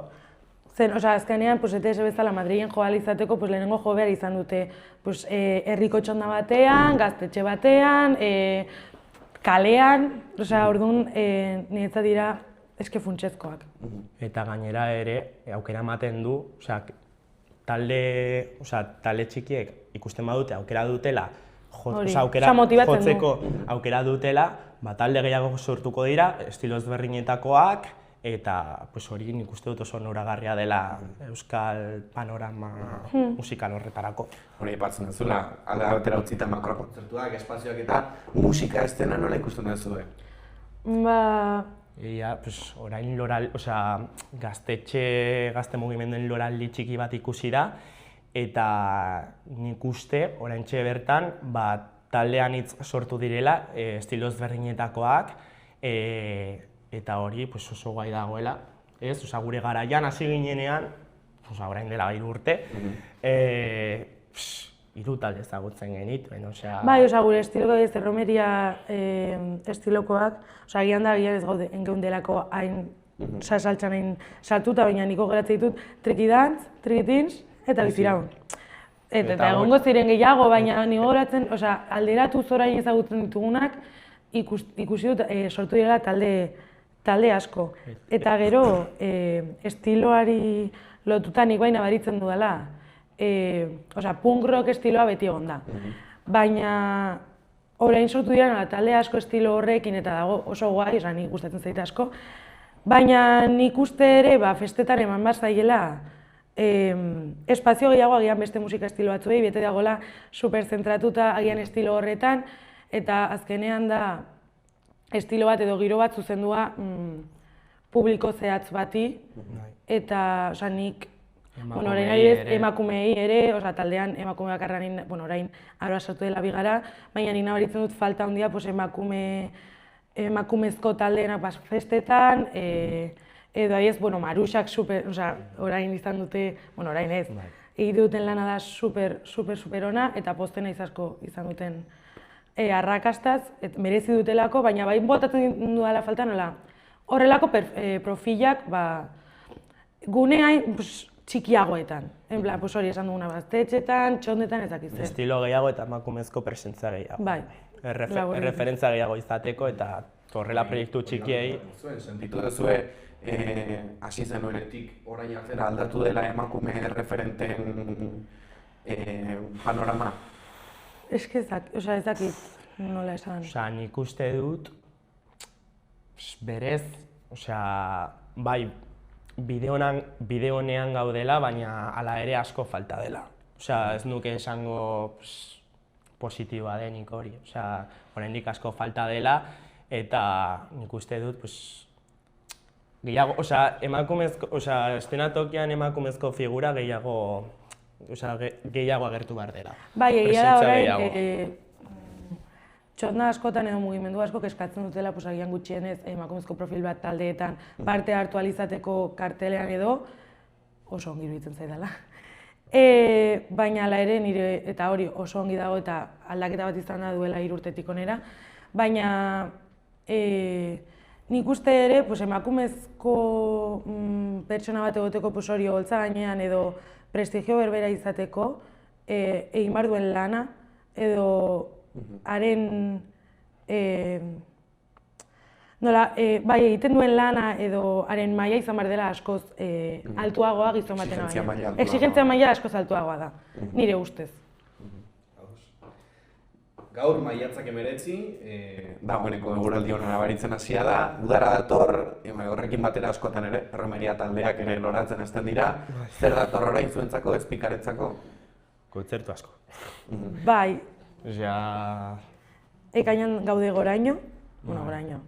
Zen, azkenean, ETS bezala Madrilen jo ahal izateko, lehenengo jo behar izan dute herriko txonda batean, gaztetxe batean, kalean, orduan niretzat dira eske funtsezkoak. Eta gainera ere, aukera ematen du, talde txikiek ikusten badute aukera dutela, jotzeko aukera dutela, talde gehiago sortuko dira, estilo ezberdinetakoak, eta hori nik uste dut oso noragarria dela euskal panorama musikal horretarako. Hori aipatzen duzula, alde batera utzita makrokontzertuak, espazioak eta musika eszena nola ikusten duzu? Orain gazte mugimenduen loraldi txiki bat ikusi da, eta nik uste oraintxe bertan talde anitz sortu direla, estilo ezberdinetakoak, eta hori oso guai dagoela, gure garaian hasi ginenean, orain dela 3 urte, 3 talde ezagutzen genituen, Bai, gure estiloko zerromeria estilokoak, agian da ez geundelako hain saltxan hain sartuta, baina niko geratzen ditut trikidantz, trikitins eta biziraun. Eta egongo ziren gehiago, baina niko geratzen, alderatu zorain ezagutzen ditugunak, ikusi dut sortu direla talde asko. Eta gero, estiloari lotuta nik baina baritzen dudala, punk rock estiloa beti egon da. Baina, orain sortu dira talde asko estilo horrekin eta dago oso guai, nik gustatzen zaite asko. Baina nik uste ere, festetan eman behar zaiela, espazio gehiago agian beste musika estilo batzuei, bete dagoela superzentratuta agian estilo horretan, eta azkenean da, estilo bat edo giro bat zuzendua publiko zehatz bati, eta nik orain emakumeei ere, taldean emakume bakarran orain aroa sartu dela bigara, baina nik nabaritzen dut falta handia emakumezko taldeena festetan, edo aiz, bueno, Maruxak orain izan dute, bueno, orain ez, egite duten lana da super ona, eta pozten naiz asko izan duten arrakastaz, merezi dutelako, baina bai botatzen dudala falta nola, horrelako profilak, guneain txikiagoetan. En plan, hori esan duguna gaztetxetan, txondetan, ez dakiz. Estilo gehiago eta emakumezko presentza gehiago. Bai. Erreferentza gehiago izateko eta horrela proiektu txikiei. Sentitu duzue, hasi zenuenetik orain artera aldatu dela emakume referenten panorama? Ez dakit nola esan. Nik uste dut, berez, bai, bide honean gaudela, baina hala ere asko falta dela. Ez nuke esango positiboa denik hori. Oraindik asko falta dela, eta nik uste dut, gehiago, eszenatokian emakumezko figura gehiago agertu behar dela. Bai, egia da orain, txotna askotan edo mugimendu asko eskatzen dutela, agian gutxienez emakumezko profil bat taldeetan parte hartu alizateko kartelean edo oso ongi iruditzen zaidala. Baina hala ere nire, eta hori oso ongi dago eta aldaketa bat izan da duela 3 urtetik onera, baina nik uste ere emakumezko pertsona bat egoteko hori holtza gainean edo prestigio berbera izateko egin behar duen lana edo haren bai egiten duen lana edo haren maila izan behar dela askoz altuagoa gizon batena baina. Exigentzia maila askoz altuagoa da, nire ustez. Gaur maiatzak 19, dagoeneko eguraldi hona nabaritzen hasia da, udara dator, horrekin batera askotan ere, erromeria taldeak ere loratzen hasten dira. Zer dator orain zuentzako, espikaretzako? Kontzertu asko. Bai. Ekainan gaude goraino. Goraino.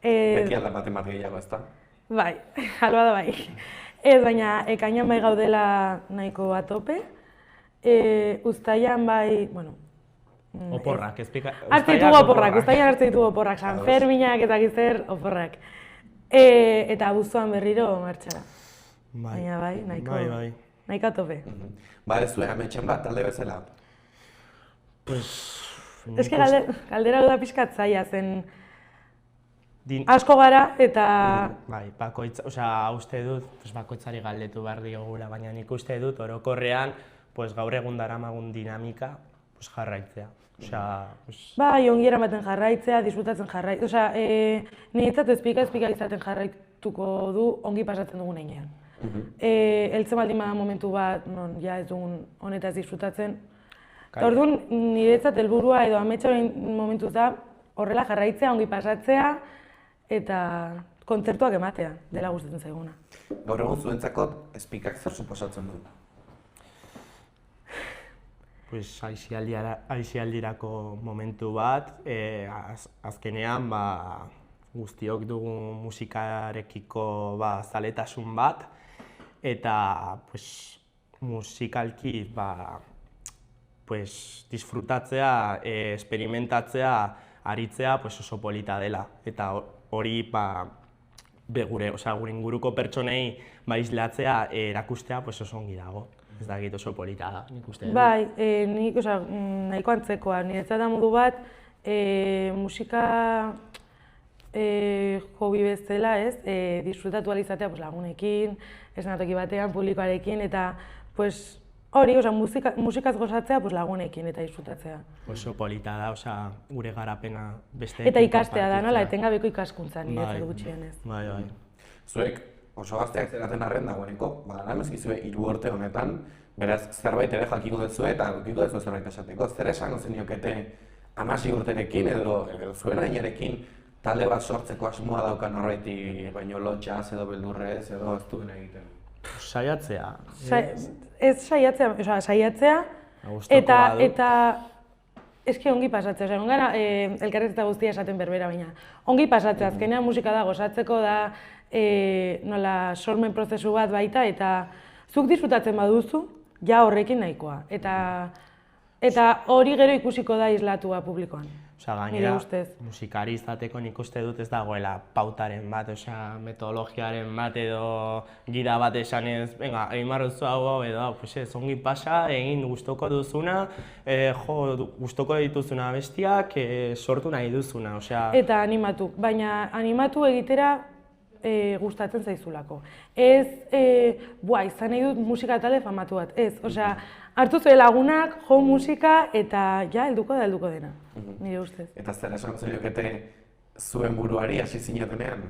Beti aldapaten bat gehiago, ezta? Bai, alba da bai. Ez, baina ekainan bai gaudela nahiko atope. Uztailan bai, oporrak, hartzen ditugu oporrak, uztailan hartzen ditugu oporrak, San Ferminak eta gizer oporrak. Eta abuztuan berriro martxara. Baina bai, nahiko atope. Ba ez zuen ametxen bat talde bezala? Ez que galdera da pixkat zaila zen asko gara eta... Bai, uste dut, bakoitzari galdetu behar diogula, baina nik uste dut orokorrean gaur egun daramagun dinamika jarraitzea. Bai, ongi eramaten jarraitzea, disfrutatzen jarraitzea. Niretzat espika izaten jarraituko du ongi pasatzen dugun heinean. Heltzen baldin bada momentu bat, non ja ez dugun honetaz disfrutatzen. Orduan, niretzat helburua edo ametsa momentuz da horrela jarraitzea, ongi pasatzea eta kontzertuak ematea, dela gustatzen zaiguna. Gaur egun zuentzako espikak zer suposatzen du? Aisialdirako momentu bat, azkenean guztiok dugu musikarekiko zaletasun bat, eta musikalki disfrutatzea, esperimentatzea, aritzea oso polita dela. Eta hori gure inguruko pertsonei islatzea erakustea oso ongi dago. Ez dakit oso polita da, nik uste dut. Bai, nik nahiko antzekoa. Niretzat da modu bat, musika hobi bezala, disfrutatu alizatea lagunekin, eszenatoki batean, publikoarekin, eta hori, musikaz gozatzea lagunekin eta disfrutatzea. Oso polita da, gure garapena beste... Eta ikastea da, nola, etengabeko ikaskuntza niretzat gutxienez. Bai. Zuek oso gazteak zeraten arren dagoeneko, badala emezkizue 3 urte honetan, beraz zerbait ere jakiko duzue eta jakiko duzue zerbait esateko. Zer esango zeniokete 16 urterekin edo zuen ainarekin talde bat sortzeko asmoa daukan horreiti, baino lotxaz edo beldurrez edo ez duen egiten? Saiatzea. Ez saiatzea eta eske ongi pasatzea. Egon gara elkarrizketa guztia esaten berbera, baina ongi pasatzea. Azkenean musika da gozatzeko da nola sormen prozesu bat baita eta zuk disfrutatzen baduzu, ja horrekin nahikoa. Eta Eta hori gero ikusiko da islatua publikoan. Osea, Nire gainera, ustez. musikari izateko nik uste dut ez dagoela pautaren bat, metodologiaren bat edo gida bat esanez, venga, egin marrozu hau edo, pues ez, ongi pasa, egin gustoko duzuna, gustoko dituzuna bestiak, sortu nahi duzuna, osea... Eta animatu, baina animatu egitera gustatzen zaizulako. Ez, izan nahi dut musika talde famatu bat, ez, osea, hartu zuen lagunak, jo musika, eta ja, helduko dena, nire ustez. Eta zer esan zeniokete zuen buruari hasi zinetenean?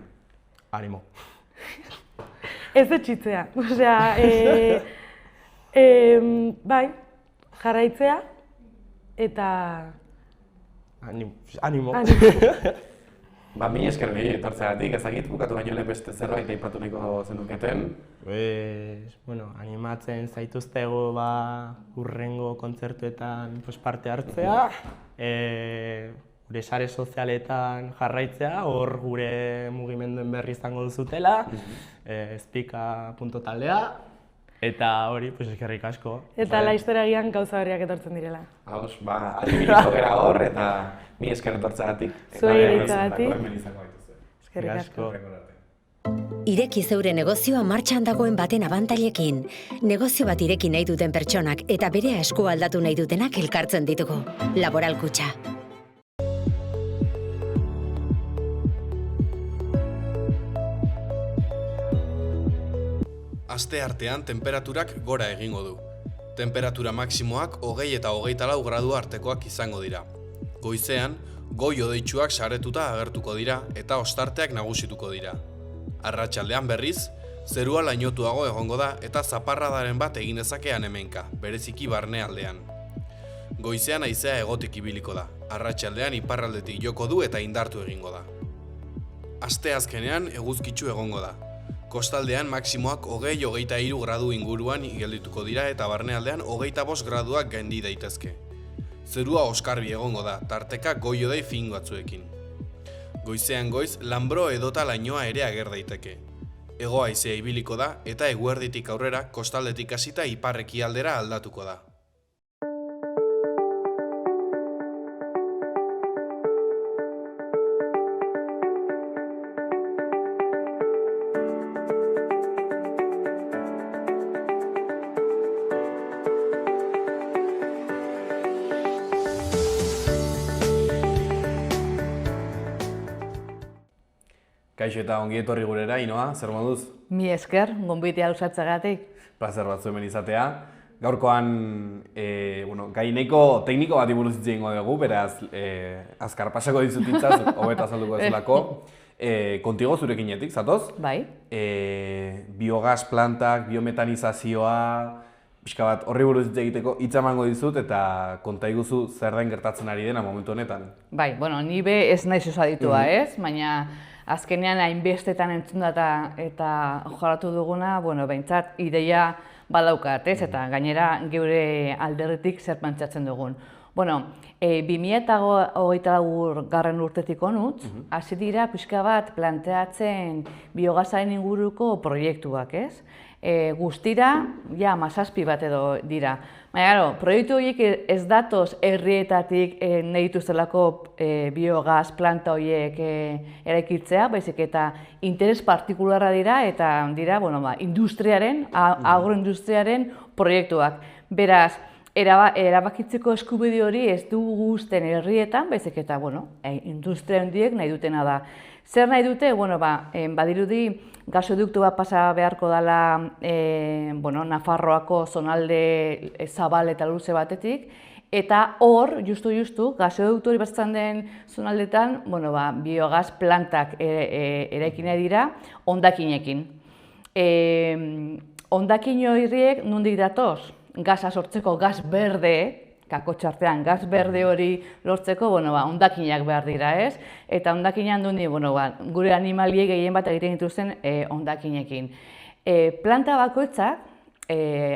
Animo. Ez etxitzea, osea, bai, jarraitzea, eta... Animo. Mila esker gehi etortzeagatik, ezagit bukatu baino lehen beste zerbait aipatu nahiko zenuketen. Animatzen zaituztegu hurrengo kontzertuetan parte hartzea, gure sare sozialetan jarraitzea, hor gure mugimenduen berri izango duzutela, espika.taldea, eta hori, eskerrik asko. Eta laizteragian gauza berriak etortzen direla. Hauz, adibiliko gera hor, eta mila esker etortzeagatik. Zuei etortzeagatik. Eskerrik asko. Ireki zeure negozioa martxan dagoen baten abantailekin. Negozio bat ireki nahi duten pertsonak eta bere esku aldatu nahi dutenak elkartzen ditugu. Laboral Kutxa. Asteartean tenperaturak gora egingo du. Temperatura maksimoak 20 eta 24 gradu artekoak izango dira. Goizean, goi-hodeitsuak saretuta agertuko dira eta ostarteak nagusituko dira. Arratsaldean berriz, zerua lainotuago egongo da eta zaparradaren bat egin dezakean hemenka, bereziki barnealdean. Goizean haizea hegotik ibiliko da, arratsaldean iparraldetik joko du eta indartu egingo da. Asteazkenean eguzkitsu egongo da. Kostaldean maksimoak 20-23 gradu inguruan geldituko dira eta barnealdean 25 graduak gaindi daitezke. Zerua oskarbi egongo da, tarteka goi-hodei fin batzuekin. Goizean goiz, lanbro edota lainoa ere ager daiteke. Hego haizea ibiliko da eta eguerditik aurrera kostaldetik hasita ipar-ekialdera aldatuko da. Kaixo eta ongi etorri gurera, Inoa, zer moduz? Mi esker, gonbitea usatzagatik. Plazer bat zuen izatea. Gaurkoan, gai nahiko tekniko bat buruz hitz egingo dugu, beraz, azkar pasako dizut hitzaz, hobeto azalduko dezulako. Kontigo zurekinetik, zatoz? Bai. Biogas plantak, biometanizazioa, pixka bat horri buruz hitz egiteko hitz emango dizut eta konta iguzu zer den gertatzen ari dena momentu honetan. Bai, ni be ez naiz osaditua, ez? Baina azkenean hainbestetan entzun eta joratu duguna, behintzat ideia badaukat, ez? Eta gainera geure alderretik zer pentsatzen dugun. 2024 garren urtetik onutz, hasi dira pixka bat planteatzen biogasaren inguruko proiektuak, ez? Guztira, ja, 17 bat edo dira. Baina, proiektu horiek ez datoz herrietatik nahi dituztelako biogas planta horiek eraikitzea, baizik eta interes partikularra dira eta dira, industriaren, agroindustriaren proiektuak. Beraz, erabakitzeko eskubide hori ez dugu uzten herrietan, baizik eta, industria handiek nahi dutena da. Zer nahi dute? Badirudi gasoduktu bat pasa beharko dela Nafarroako zonalde zabal eta luze batetik, eta hor, justu, gasoduktu hori batzen den zonaldetan, biogas plantak eraikina dira hondakinekin. Hondakin horiek nondik datoz? Gaza sortzeko gas berde, kakotxartean gas berde hori lortzeko, hondakinak behar dira, ez? Eta hondakinean dundi, gure animaliek gehien bat egiten dituzten hondakinekin. Planta bakoitzak,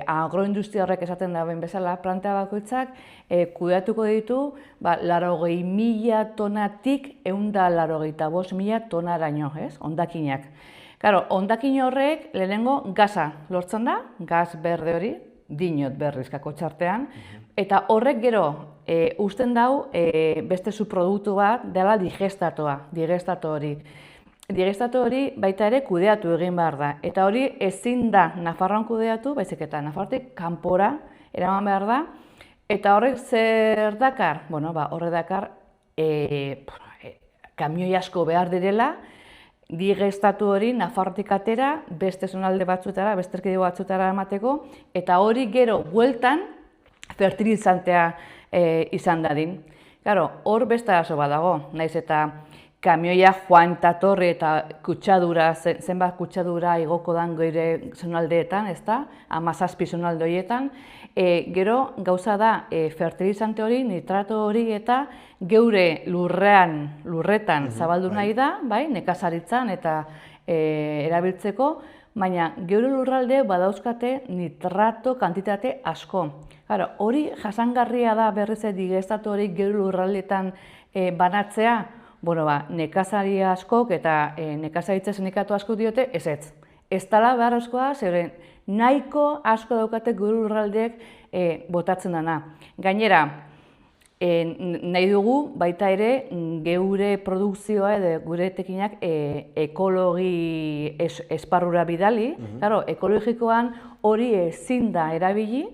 agroindustria horrek esaten da ben bezala, planta bakoitzak kudeatuko ditu 80.000 tonatik 185.000 tonaraino, ez? Hondakinak. Hondakin horrek lehenengo gaza lortzen da, gas berde hori, dinot berriz Kakotxartean, eta horrek gero usten dau beste subproduktu bat dela digestato hori. Digestato hori baita ere kudeatu egin behar da, eta hori ezin da Nafarroan kudeatu, baizik eta Nafarroatik kanpora eraman behar da, eta horrek zer dakar? Bueno, horrek dakar kamioi asko behar direla, digestatu hori Nafarroatik atera, beste zonalde batzuetara, beste erkidego batzuetara emateko, eta hori gero bueltan fertilizantea izan dadin. Claro, hor beste arazo bat dago, naiz eta kamioia joan eta torri eta kutsadura, zenbat kutsadura igoko dan gure zonaldeetan, ezta? 17 zonalde horietan, gero gauza da fertilizante hori, nitrato hori eta geure lurretan zabaldu nahi da, bai, nekazaritzan eta erabiltzeko, baina geure lurralde badauzkate nitrato kantitate asko. Hori jasangarria da berriz digestatu hori geure lurraldeetan banatzea, nekazari askok eta nekazaritza sindikatu asko diote ezetz. Ez dela beharrezkoa, zeren nahiko asko daukate gure lurraldeek botatzen dana. Gainera, nahi dugu baita ere geure produkzioa edo gure etekinak ekologi esparrura bidali. Ekologikoan hori ezin da erabili,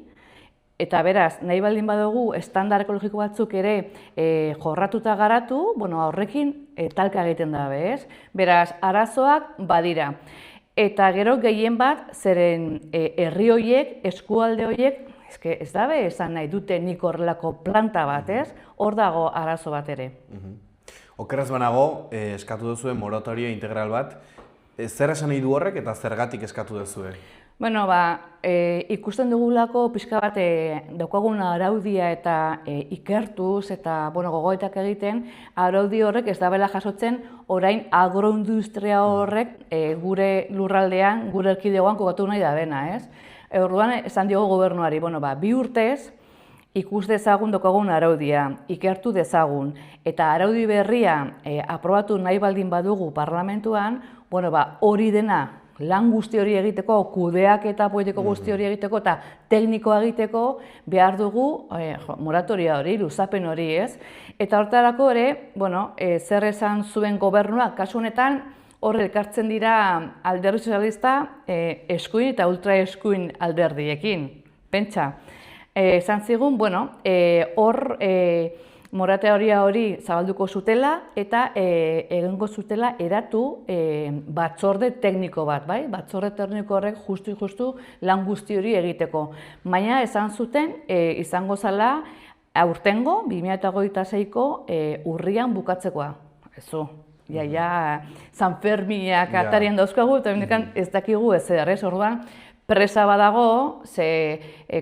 eta beraz, nahi baldin badugu estandar ekologiko batzuk ere jorratuta garatu, horrekin talka egiten da, ez? Beraz, arazoak badira. Eta gero gehien bat, zeren herri horiek, eskualde horiek, ez dabe esan nahi dute nik horrelako planta bat, ez? Hor dago arazo bat ere. Okerraz banago, eskatu duzuen moratorio integral bat. Zer esan nahi du horrek eta zergatik eskatu duzue? Bueno, ikusten dugulako pixka bat daukagun araudia eta ikertuz eta gogoetak egiten, araudi horrek ez dabela jasotzen orain agroindustria horrek gure lurraldean, gure erkidegoan kokatu nahi da bena, ez? Orduan esan diogu gobernuari, 2 urtez ikus dezagun daukagun araudia, ikertu dezagun, eta araudi berria aprobatu nahi baldin badugu parlamentuan, hori dena lan guzti hori egiteko, kudeak eta politiko guzti hori egiteko eta teknikoa egiteko behar dugu moratoria hori, luzapen hori, ez? Eta horretarako ere, zer esan zuen gobernuak, kasu honetan, hor elkartzen dira alderdi sozialista eskuin eta ultraeskuin alderdiekin, pentsa. Esan zigun, hor moratoria hori zabalduko zutela eta egingo zutela eratu batzorde tekniko bat, bai? Batzorde tekniko horrek justu lan guzti hori egiteko. Baina esan zuten izango zela aurtengo 2026ko urrian bukatzekoa. Ezu, San Ferminak atarien dauzkagu eta ez dakigu ez zer, ez? Orduan presa badago,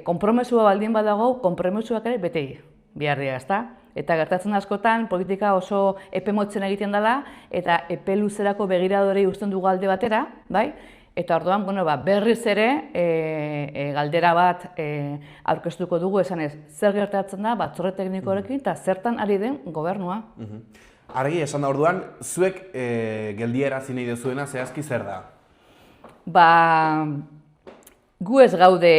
konpromesua baldin badago, konpromesuak ere betei behar dira, ezta? Eta gertatzen askotan, politika oso epe motzen egiten dela, eta epe luzerako begiradorei uzten dugu alde batera, bai? Eta orduan, berriz ere galdera bat aurkeztuko dugu esanez, zer gertatzen da batzorde teknikoarekin eta zertan ari den gobernua. Argi, esan da orduan, zuek geldiarazi nahi duzuena zehazki zer da? Gu ez gaude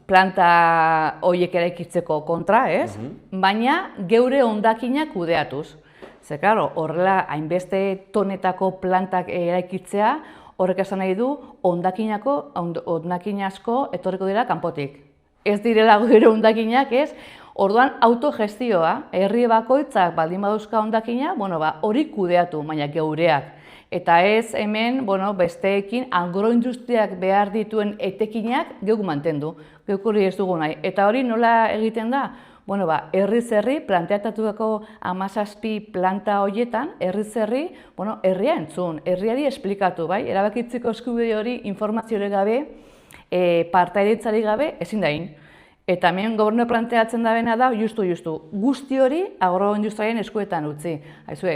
planta horiek eraikitzeko kontra, ez? Baina geure hondakinak kudeatuz. Ze, horrela, hainbeste tonetako plantak eraikitzea, horrek esan nahi du, hondakin asko etorriko dira kanpotik. Ez direla gure hondakinak, ez? Orduan, autogestioa, herri bakoitzak baldin baduzka hondakina, hori kudeatu, baina geureak. Eta ez hemen, besteekin agroindustriak behar dituen etekinak geuk mantendu. Geuk hori ez dugu nahi. Eta hori nola egiten da? Herriz-herri, planteatatuko 17 planta horietan, herriz-herri, herria entzun, herriari esplikatu, bai? Erabakitzeko eskubide hori informaziorik gabe, partaidetzarik gabe, ezin dain. Eta hemen gobernu planteatzen da bena da, justu, guzti hori agroindustriaren eskuetan utzi. Haizue,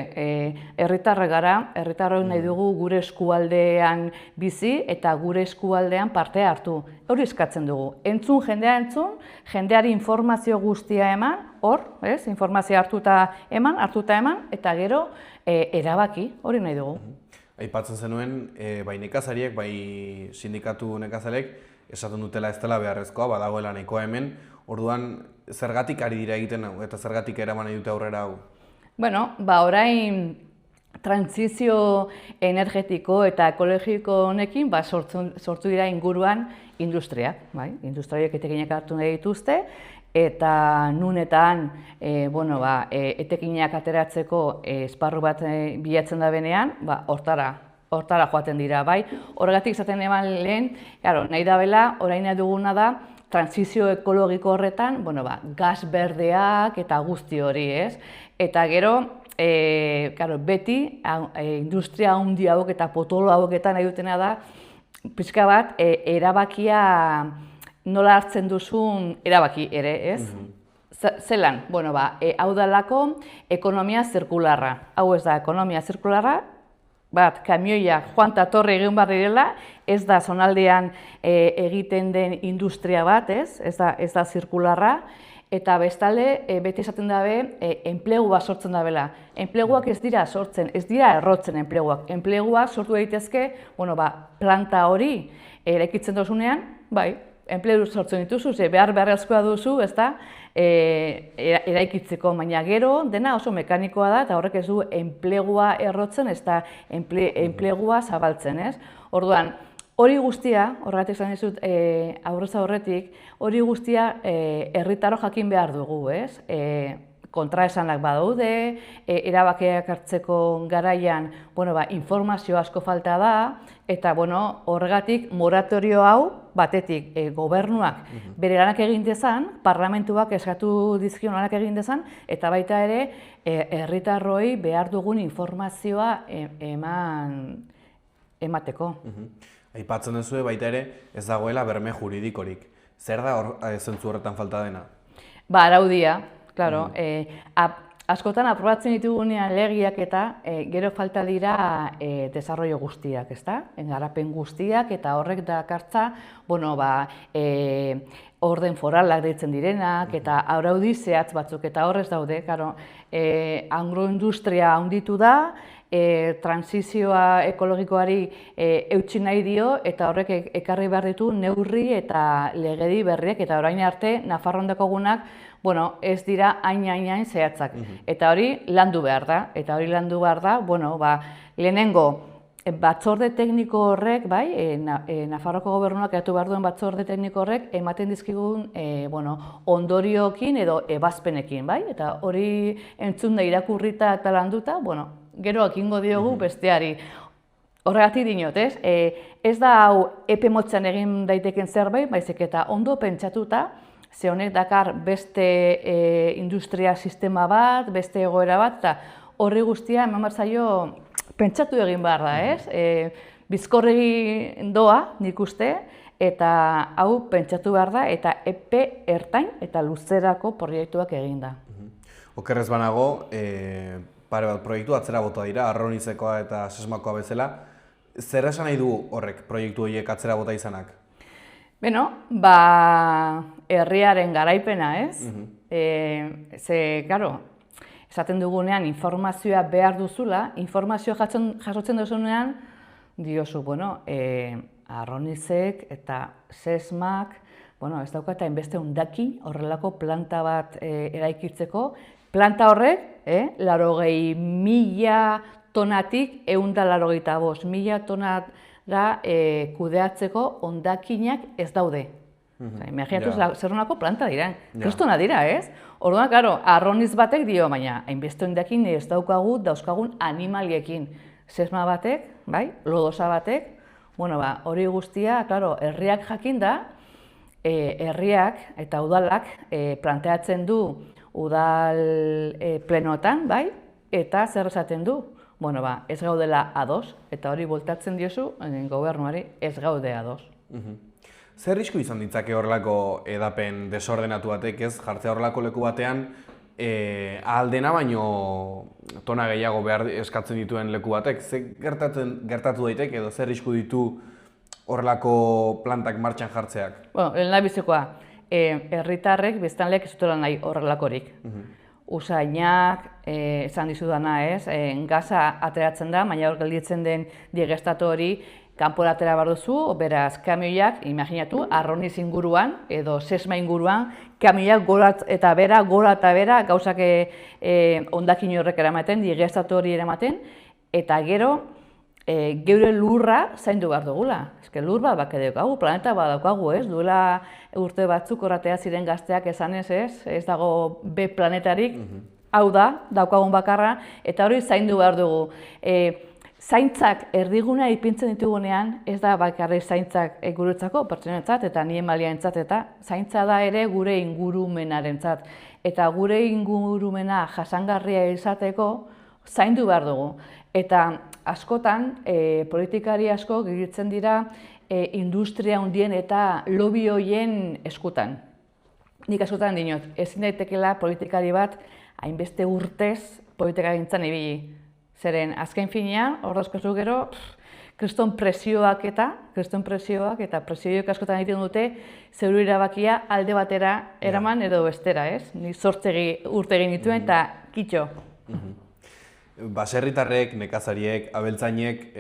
herritarrak gara, herritarrok nahi dugu gure eskualdean bizi eta gure eskualdean parte hartu. Hori eskatzen dugu. Entzun, jendea entzun, jendeari informazio guztia eman, hor, informazio hartuta eman, eta gero erabaki, hori nahi dugu. Aipatzen zenuen, bai nekazariek, bai sindikatu nekazarek, esaten dutela ez dela beharrezkoa, badagoela nahikoa hemen, orduan zergatik ari dira egiten hau, eta zergatik eraman nahi dute aurrera hau? Bueno, orain trantsizio energetiko eta ekologiko honekin sortu dira inguruan industriak, bai? Industriak etekinak hartu nahi dituzte, eta nunetan etekinak ateratzeko esparru bat bilatzen da benean, hortara joaten dira, bai? Horregatik izaten eman lehen, nahi da bela, orain nahi duguna da, trantsizio ekologiko horretan, gas berdeak eta guzti hori, ez? Eta gero, beti, industria handi hauek eta potolo haueketan nahi dutena da, pixka bat, erabakia nola hartzen duzun erabaki ere, ez? Zelan, hau dalako ekonomia zirkularra. Hau ez da ekonomia zirkularra, kamioiak joan eta torre egin behar direla, ez da zonaldean egiten den industria bat, ez da zirkularra, eta bestalde, beti esaten dabe, enplegua sortzen dabela. Enpleguak ez dira sortzen, ez dira errotzen enpleguak. Enpleguak sortu daitezke, planta hori eraikitzen dozunean, enplegu sortzen dituzu, beharrezkoa duzu, ez da, eraikitzeko, baina gero dena oso mekanikoa da, eta horrek ez du enplegua errotzen, ez da enplegua zabaltzen, ez? Orduan, hori guztia, horregatik esan dizut aurrez aurretik, hori guztia herritarrok jakin behar dugu, ez? Kontraesanak badaude, erabakiak hartzeko garaian informazio asko falta da, eta horregatik moratorio hau batetik gobernuak bere lanak egin dezan, parlamentuak eskatu dizkion lanak egin dezan, eta baita ere herritarroi behar dugun informazioa emateko. Aipatzen duzue baita ere ez dagoela berme juridikorik. Zer da zentzu horretan falta dena? Araudia, klaro. Askotan aprobatzen ditugunean legiak eta gero falta dira desarrollo guztiak, ezta? Garapen guztiak eta horrek dakartza, orden foralak deitzen direnak eta araudi zehatz batzuk eta horrez daude, klaro. Agroindustria handitu da, transizioa ekologikoari eutsi nahi dio eta horrek ekarri behar ditu neurri eta legedi berriak eta orain arte Nafarroan daukagunak ez dira hain zehatzak. Eta hori landu behar da, lehenengo batzorde tekniko horrek, Nafarroko gobernuak eratu behar duen batzorde tekniko horrek ematen dizkigun ondorioekin edo ebazpenekin, eta hori entzun da irakurrita eta landuta, gero ekingo diogu besteari. Horregatik dinot, ez? Ez da hau epe motzean egin daiteken zerbait, baizik eta ondo pentsatuta, ze honek dakar beste industria sistema bat, beste egoera bat, eta horri guztia eman behar zaio pentsatu egin behar da, ez? Bizkorregi doa, nik uste, eta hau pentsatu behar da, eta epe ertain eta luzerako proiektuak egin da. Okerrez banago, pare bat proiektu atzera bota dira, Arronizekoa eta Sesmakoa bezala. Zer esan nahi du horrek proiektu horiek atzera bota izanak? Herriaren garaipena, ez? Esaten dugunean informazioa behar duzula, informazioa jasotzen duzunean, diozu, Arronizek eta Sesmak, ez dauka eta enbeste hondakin horrelako planta bat eraikitzeko. Planta horrek, 80.000 tonatik 185.000 tonara kudeatzeko hondakinak ez daude. Imaginatu zerronako planta dira, kristona dira, ez? Orduan, Arroniz batek dio, baina hainbeste hondakin ez dauzkagun animaliekin. Sesma batek, lodosa batek, hori guztia, herriak jakinda, herriak eta udalak planteatzen du udal plenotan, eta zer esaten du? Ez gaudela ados, eta hori bueltatzen diozu, gobernuari ez gaude ados. Zer risku izan ditzake horrelako edapen desordenatu batek, ez? Jartzea horrelako leku batean, ahaldena baino tona gehiago behar eskatzen dituen leku batek, zer gertatu daiteke edo zer risku ditu horrelako plantak martxan jartzeak? Lehenabizikoa, herritarrek biztanleek ez dutela nahi horrelakorik. Usainak, esan dizudana, ez? Gaza ateratzen da, baina hor gelditzen den digestatu hori kanporatera behar duzu, beraz, kamioiak, imaginatu, arroniz inguruan, edo sesma inguruan, kamioiak gora eta bera, gauzak hondakin horrek eramaten, digestatu hori eramaten, eta gero, geure lurra zaindu behar dugula. Lur bat daukagu, planeta bat daukagu, ez? Duela urte batzuk horratea ziren gazteak esanez, ez dago B planetarik, hau da, daukagun bakarra, eta hori zaindu behar dugu. Zaintzak erdiguna ipintzen ditugunean, ez da bakarrik zaintzak guretzako, pertsonetzat eta animaliaentzat, eta zaintza da ere gure ingurumenarentzat. Eta gure ingurumena jasangarria izateko zaindu behar dugu. Eta askotan, politikari asko giritzen dira industria handien eta lobby horien eskutan. Nik askotan dinot, ezin daitekela politikari bat hainbeste urtez politikagintzan ibili. Zeren, azken finean, hor dauzkazu gero, kriston presioak eta presioak askotan egiten dute zeure erabakia alde batera eraman edo bestera, ez? Ni 8 urte egin dituen eta kitxo. Baserritarrek, nekazariek, abeltzainek,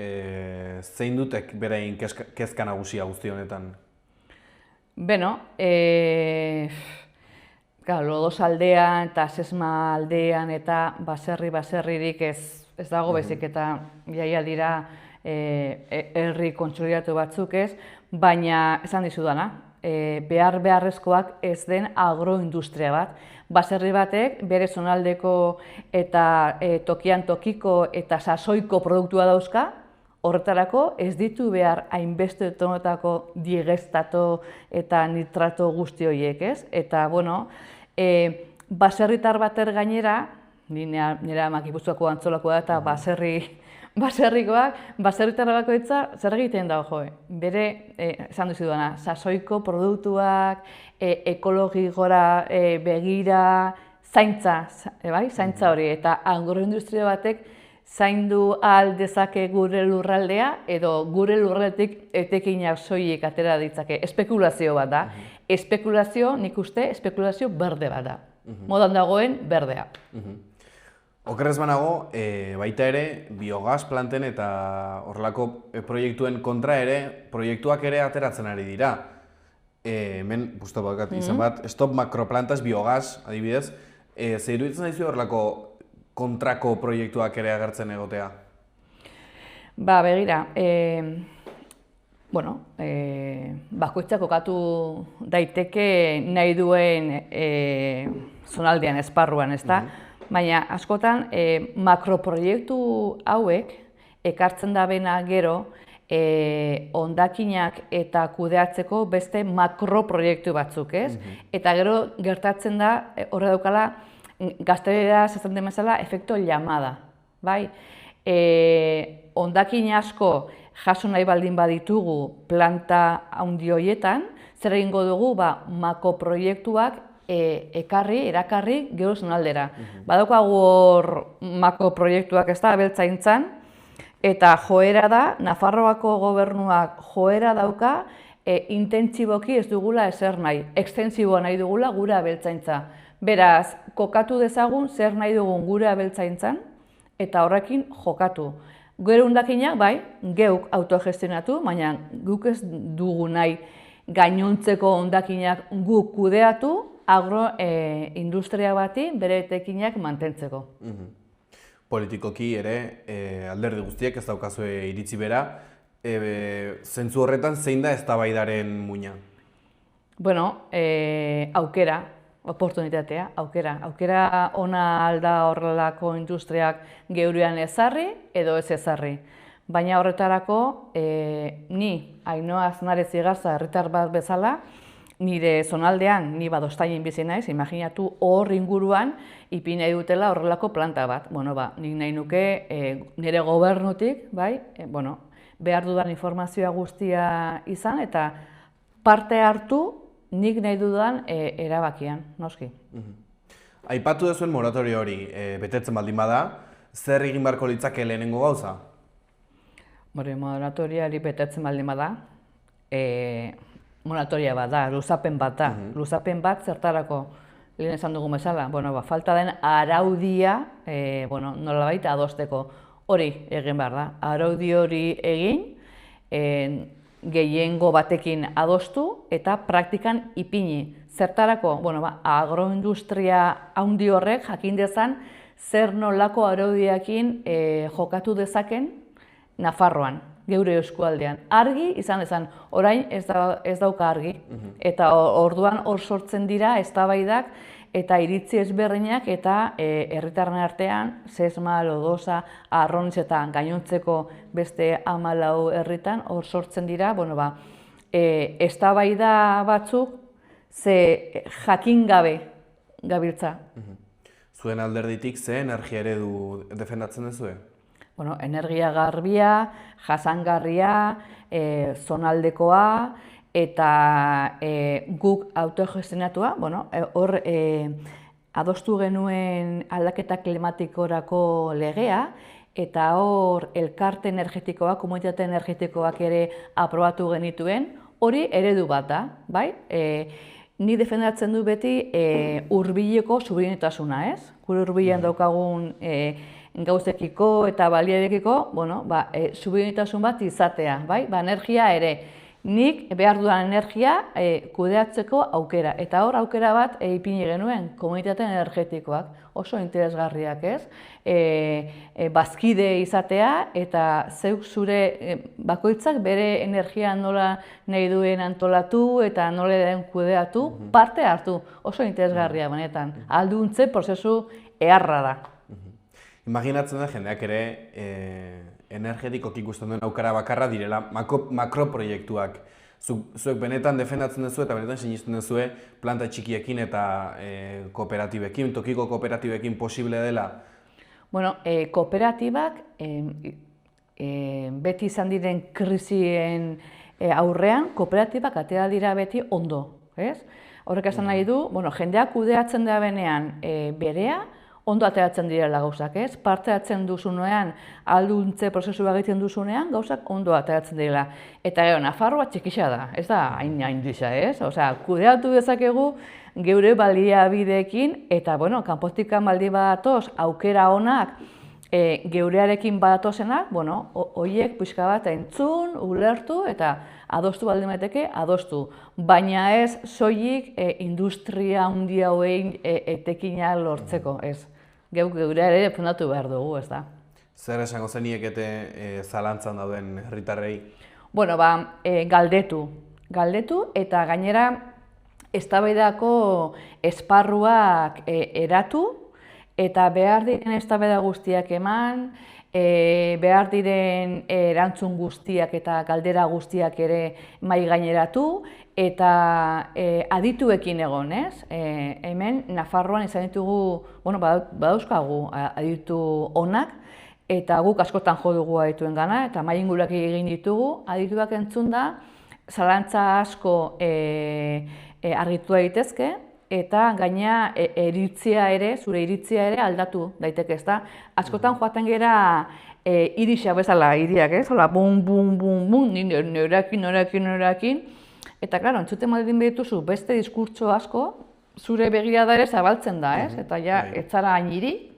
zein dutek berain kezka nagusia guzti honetan? Beno, Lodos aldean eta Sesma aldean eta baserririk ez dago bezik eta jaia dira herri kontsolidatu batzuk ez, baina esan dizudana, beharrezkoak ez den agroindustria bat. Baserri batek bere zonaldeko eta tokian tokiko eta sasoiko produktua dauzka, horretarako ez ditu behar hainbeste tonotako digestato eta nitrato guzti horiek, ez? Eta, bueno, baserritar bater gainera, nire amak Gipuzkoako Antzolakoa eta baserrikoak, baserritar bakoitza zer egiten da, jo, bere, esan duzidana, sasoiko produktuak, ekologikora begira, zaintza hori, eta agroindustria batek zaindu ahal dezake gure lurraldea, edo gure lurraldetik etekinak soilik atera ditzake. Espekulazio bat da. Espekulazio, nik uste, espekulazio berde bat da. Modan dagoen berdea. Okerrez banago, baita ere, biogas planten eta horrelako proiektuen kontra ere, proiektuak ere ateratzen ari dira. Hemen, busto bakat izan bat, stop makroplantas biogas, adibidez, zer iruditzen daizu horrelako kontrako proiektuak ere agertzen egotea? Ba, begira, bakoitzak kokatu daiteke nahi duen zonaldean, esparruan, ezta? Baina, askotan, makroproiektu hauek ekartzen da bena gero hondakinak eta kudeatzeko beste makroproiektu batzuk, ez? Eta gero gertatzen da, horre daukala, gazteleraz esan den bezala, efekto llamada, bai? Hondakin asko jaso nahi baldin baditugu planta handi horietan, zer egingo dugu, makroproiektuak erakarri gero zonaldera. Badaukagu hor makroproiektuak ez da, abeltzaintzan, eta joera da, Nafarroako gobernuak joera dauka, intentsiboki ez dugula ezer nahi, ekstensiboa nahi dugula gure abeltzaintza. Beraz, kokatu dezagun zer nahi dugun gure abeltzaintzan, eta horrekin jokatu. Gero hondakinak, bai, geuk autogestionatu, baina guk ez dugu nahi gainontzeko hondakinak guk kudeatu, agroindustria bati bere etekinak mantentzeko. Politikoki ere, alderdi guztiek ez daukazue iritzi bera, zentzu horretan zein da eztabaidaren muina? Bueno, aukera, oportunitatea, aukera ona alda horrelako industriak geurean ezarri edo ez ezarri. Baina horretarako, ni, Ainhoa Aznarez Igarza, herritar bat bezala, nire zonaldean, ni Badostainen bizi naiz, imaginatu hor inguruan ipini nahi dutela horrelako planta bat. Bueno, nik nahi nuke nire gobernutik, behar dudan informazioa guztia izan eta parte hartu nik nahi dudan erabakian, noski. Aipatu duzuen moratorio hori betetzen baldin bada, zer egin beharko litzake lehenengo gauza? Moratoriari betetzen baldin bada, moratoria bat da, luzapen bat da. Luzapen bat zertarako, lehen esan dugun bezala, falta den araudia, nolabait adosteko hori egin behar da. Araudi hori egin, gehiengo batekin adostu eta praktikan ipini. Zertarako, agroindustria handi horrek jakin dezan zer nolako araudiakin jokatu dezaken Nafarroan, geure eskualdean. Argi izan dezan, orain ez dauka argi. Eta orduan hor sortzen dira eztabaidak eta iritzi ezberdinak eta herritarren artean, Sesma, Lodosa, Arrontz eta gainontzeko beste 14 herritan hor sortzen dira, eztabaida batzuk ze jakin gabe gabiltza. Zuen alderditik ze energia eredu defendatzen duzue? Energia garbia, jasangarria, zonaldekoa, eta guk autogestionatua, hor adostu genuen aldaketa klimatikorako legea, eta hor elkarte energetikoak, komunitate energetikoak ere aprobatu genituen, hori eredu bat da, bai? Ni defendatzen du beti hurbileko subiranotasuna, ez? Gure hurbilean daukagun gauzekiko eta baliabidekiko, subiranotasun bat izatea, bai? Energia ere. Nik behar dudan energia kudeatzeko aukera. Eta hor aukera bat ipini genuen, komunitate energetikoak. Oso interesgarriak, ez? Bazkide izatea eta zeuk zure bakoitzak bere energia nola nahi duen antolatu eta nola den kudeatu, parte hartu. Oso interesgarria benetan. Alduntze prozesu eharra da. Imaginatzen da jendeak ere energetikok ikusten duen aukera bakarra direla makroproiektuak. Zuek benetan defendatzen duzu eta benetan sinisten duzue planta txikiekin eta kooperatibekin, tokiko kooperatibekin posible dela? Kooperatibak beti izan diren krisien aurrean, kooperatibak atera dira beti ondo, ez? Horrek esan nahi du, jendeak kudeatzen da benean berea, ondo ateratzen direla gauzak, ez? Parte hartzen duzunean, alduntze prozesua egiten duzunean, gauzak ondo ateratzen direla. Eta Nafarroa txikixa da, ez da hain disa, ez? Kudeatu dezakegu geure baliabideekin, eta, kanpotikan baldi badatoz, aukera onak, geurearekin badatozenak, horiek pixka bat entzun, ulertu, eta adostu baldin baiteke, adostu. Baina ez soilik industria handi hauein etekina lortzeko, ez. Geure ere defendatu behar dugu, ez da. Zer esango zeniekete zalantzan dauden herritarrei? Galdetu. Galdetu eta gainera eztabaidako esparruak eratu eta behar diren eztabaida guztiak eman, behar diren erantzun guztiak eta galdera guztiak ere mahai gaineratu eta adituekin egon, ez? Hemen Nafarroan izan ditugu, badauzkagu aditu onak eta guk askotan jo dugu adituen gana eta mahai inguruak egin ditugu, adituak entzun da, zalantza asko argitu daitezke, eta gaina zure iritzia ere aldatu daiteke, ezta? Askotan joaten gera irisa bezala iriak, ez? Hola, bum, bum, bum, bum, norakin. Eta, klaro, entzuten baldin behituzu beste diskurtso asko, zure begirada ere zabaltzen da, ez? Eta ja, ez zara hain iri,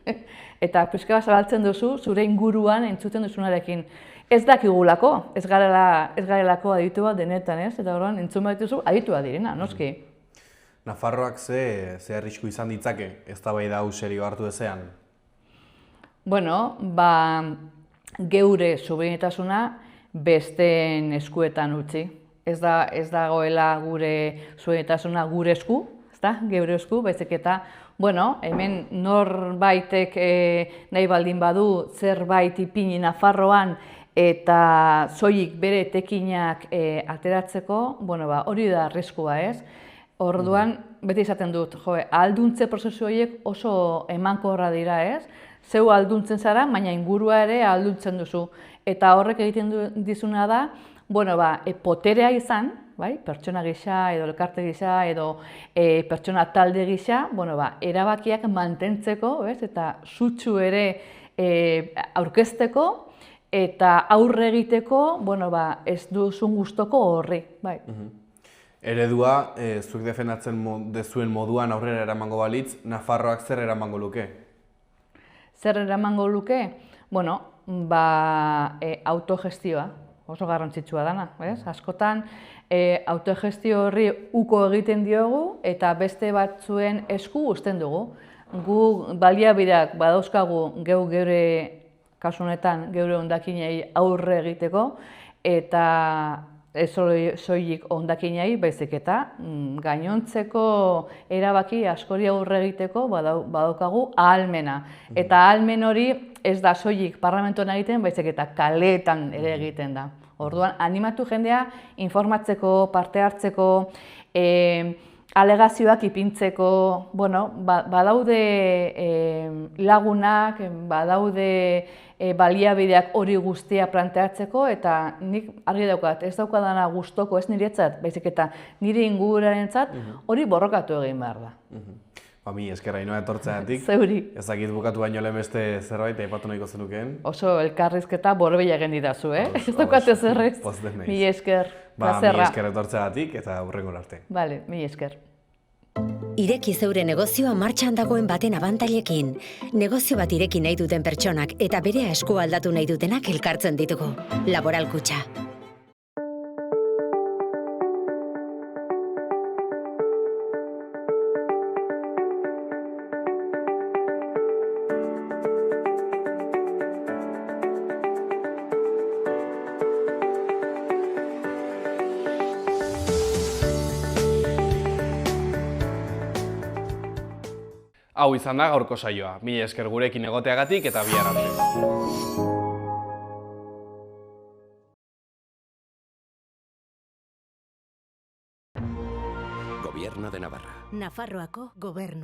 eta pixka bat zabaltzen duzu zure inguruan entzuten duzunarekin. Ez dakigulako, ez garelako aditu bat denetan, ez? Eta horren entzun behituzu aditua direna, noski. Nafarroak ze arrisku izan ditzake eztabaida hau serio hartu ezean? Geure subiranotasuna besteen eskuetan utzi. Ez dagoela gure subiranotasuna gure esku, ezta? Geure esku, baizik eta, hemen norbaitek nahi baldin badu zerbait ipini Nafarroan eta soilik bere etekinak ateratzeko, hori da arriskua, ez? Orduan, beti izaten dut, alduntze prozesu horiek oso emankorra dira, ez? Zeu alduntzen zara, baina ingurua ere alduntzen duzu. Eta horrek egiten dizuna da, poterea izan, pertsona gisa, edo elkarte gisa, edo pertsona talde gisa, erabakiak mantentzeko, eta sutsu ere aurkezteko, eta aurre egiteko, ez duzun gustoko horri. Eredua, zuek defendatzen dezuen moduan aurrera eramango balitz, Nafarroak zer eramango luke? Zer eramango luke? Autogestioa. oso garrantzitsua dana, ez? Askotan autogestio horri uko egiten diogu eta beste batzuen esku uzten dugu. Gu baliabideak badauzkagu geure kasu honetan geure hondakinei aurre egiteko eta ez soilik hondakinei, baizik eta gainontzeko erabaki askori aurre egiteko badaukagu ahalmena. Eta ahalmen hori ez da soilik parlamentuan egiten, baizik eta kaleetan ere egiten da. Orduan, animatu jendea informatzeko, parte hartzeko, alegazioak ipintzeko, badaude lagunak, badaude baliabideak hori guztia planteatzeko, eta nik argi daukat, ez daukadana gustoko, ez niretzat, baizik eta nire ingurarentzat hori borrokatu egin behar da. Mi esker Ainhoa etortzeagatik. Zeuri. Ez dakit bukatu baino lehen beste zerbait aipatu nahiko zenukeen. Oso elkarrizketa borbila egin didazu, Ez daukat ez errez. Mi esker, plazerra. Mi esker etortzeagatik eta hurrengo arte. Bale, mi esker. Ireki zeure negozioa martxan dagoen baten abantailekin. Negozio bat ireki nahi duten pertsonak eta bere esku aldatu nahi dutenak elkartzen ditugu. Laboral Kutxa. Hau izan da gaurko saioa. Mila esker gurekin egoteagatik eta bihar arte. Gobierno de Navarra. Nafarroako gobernua.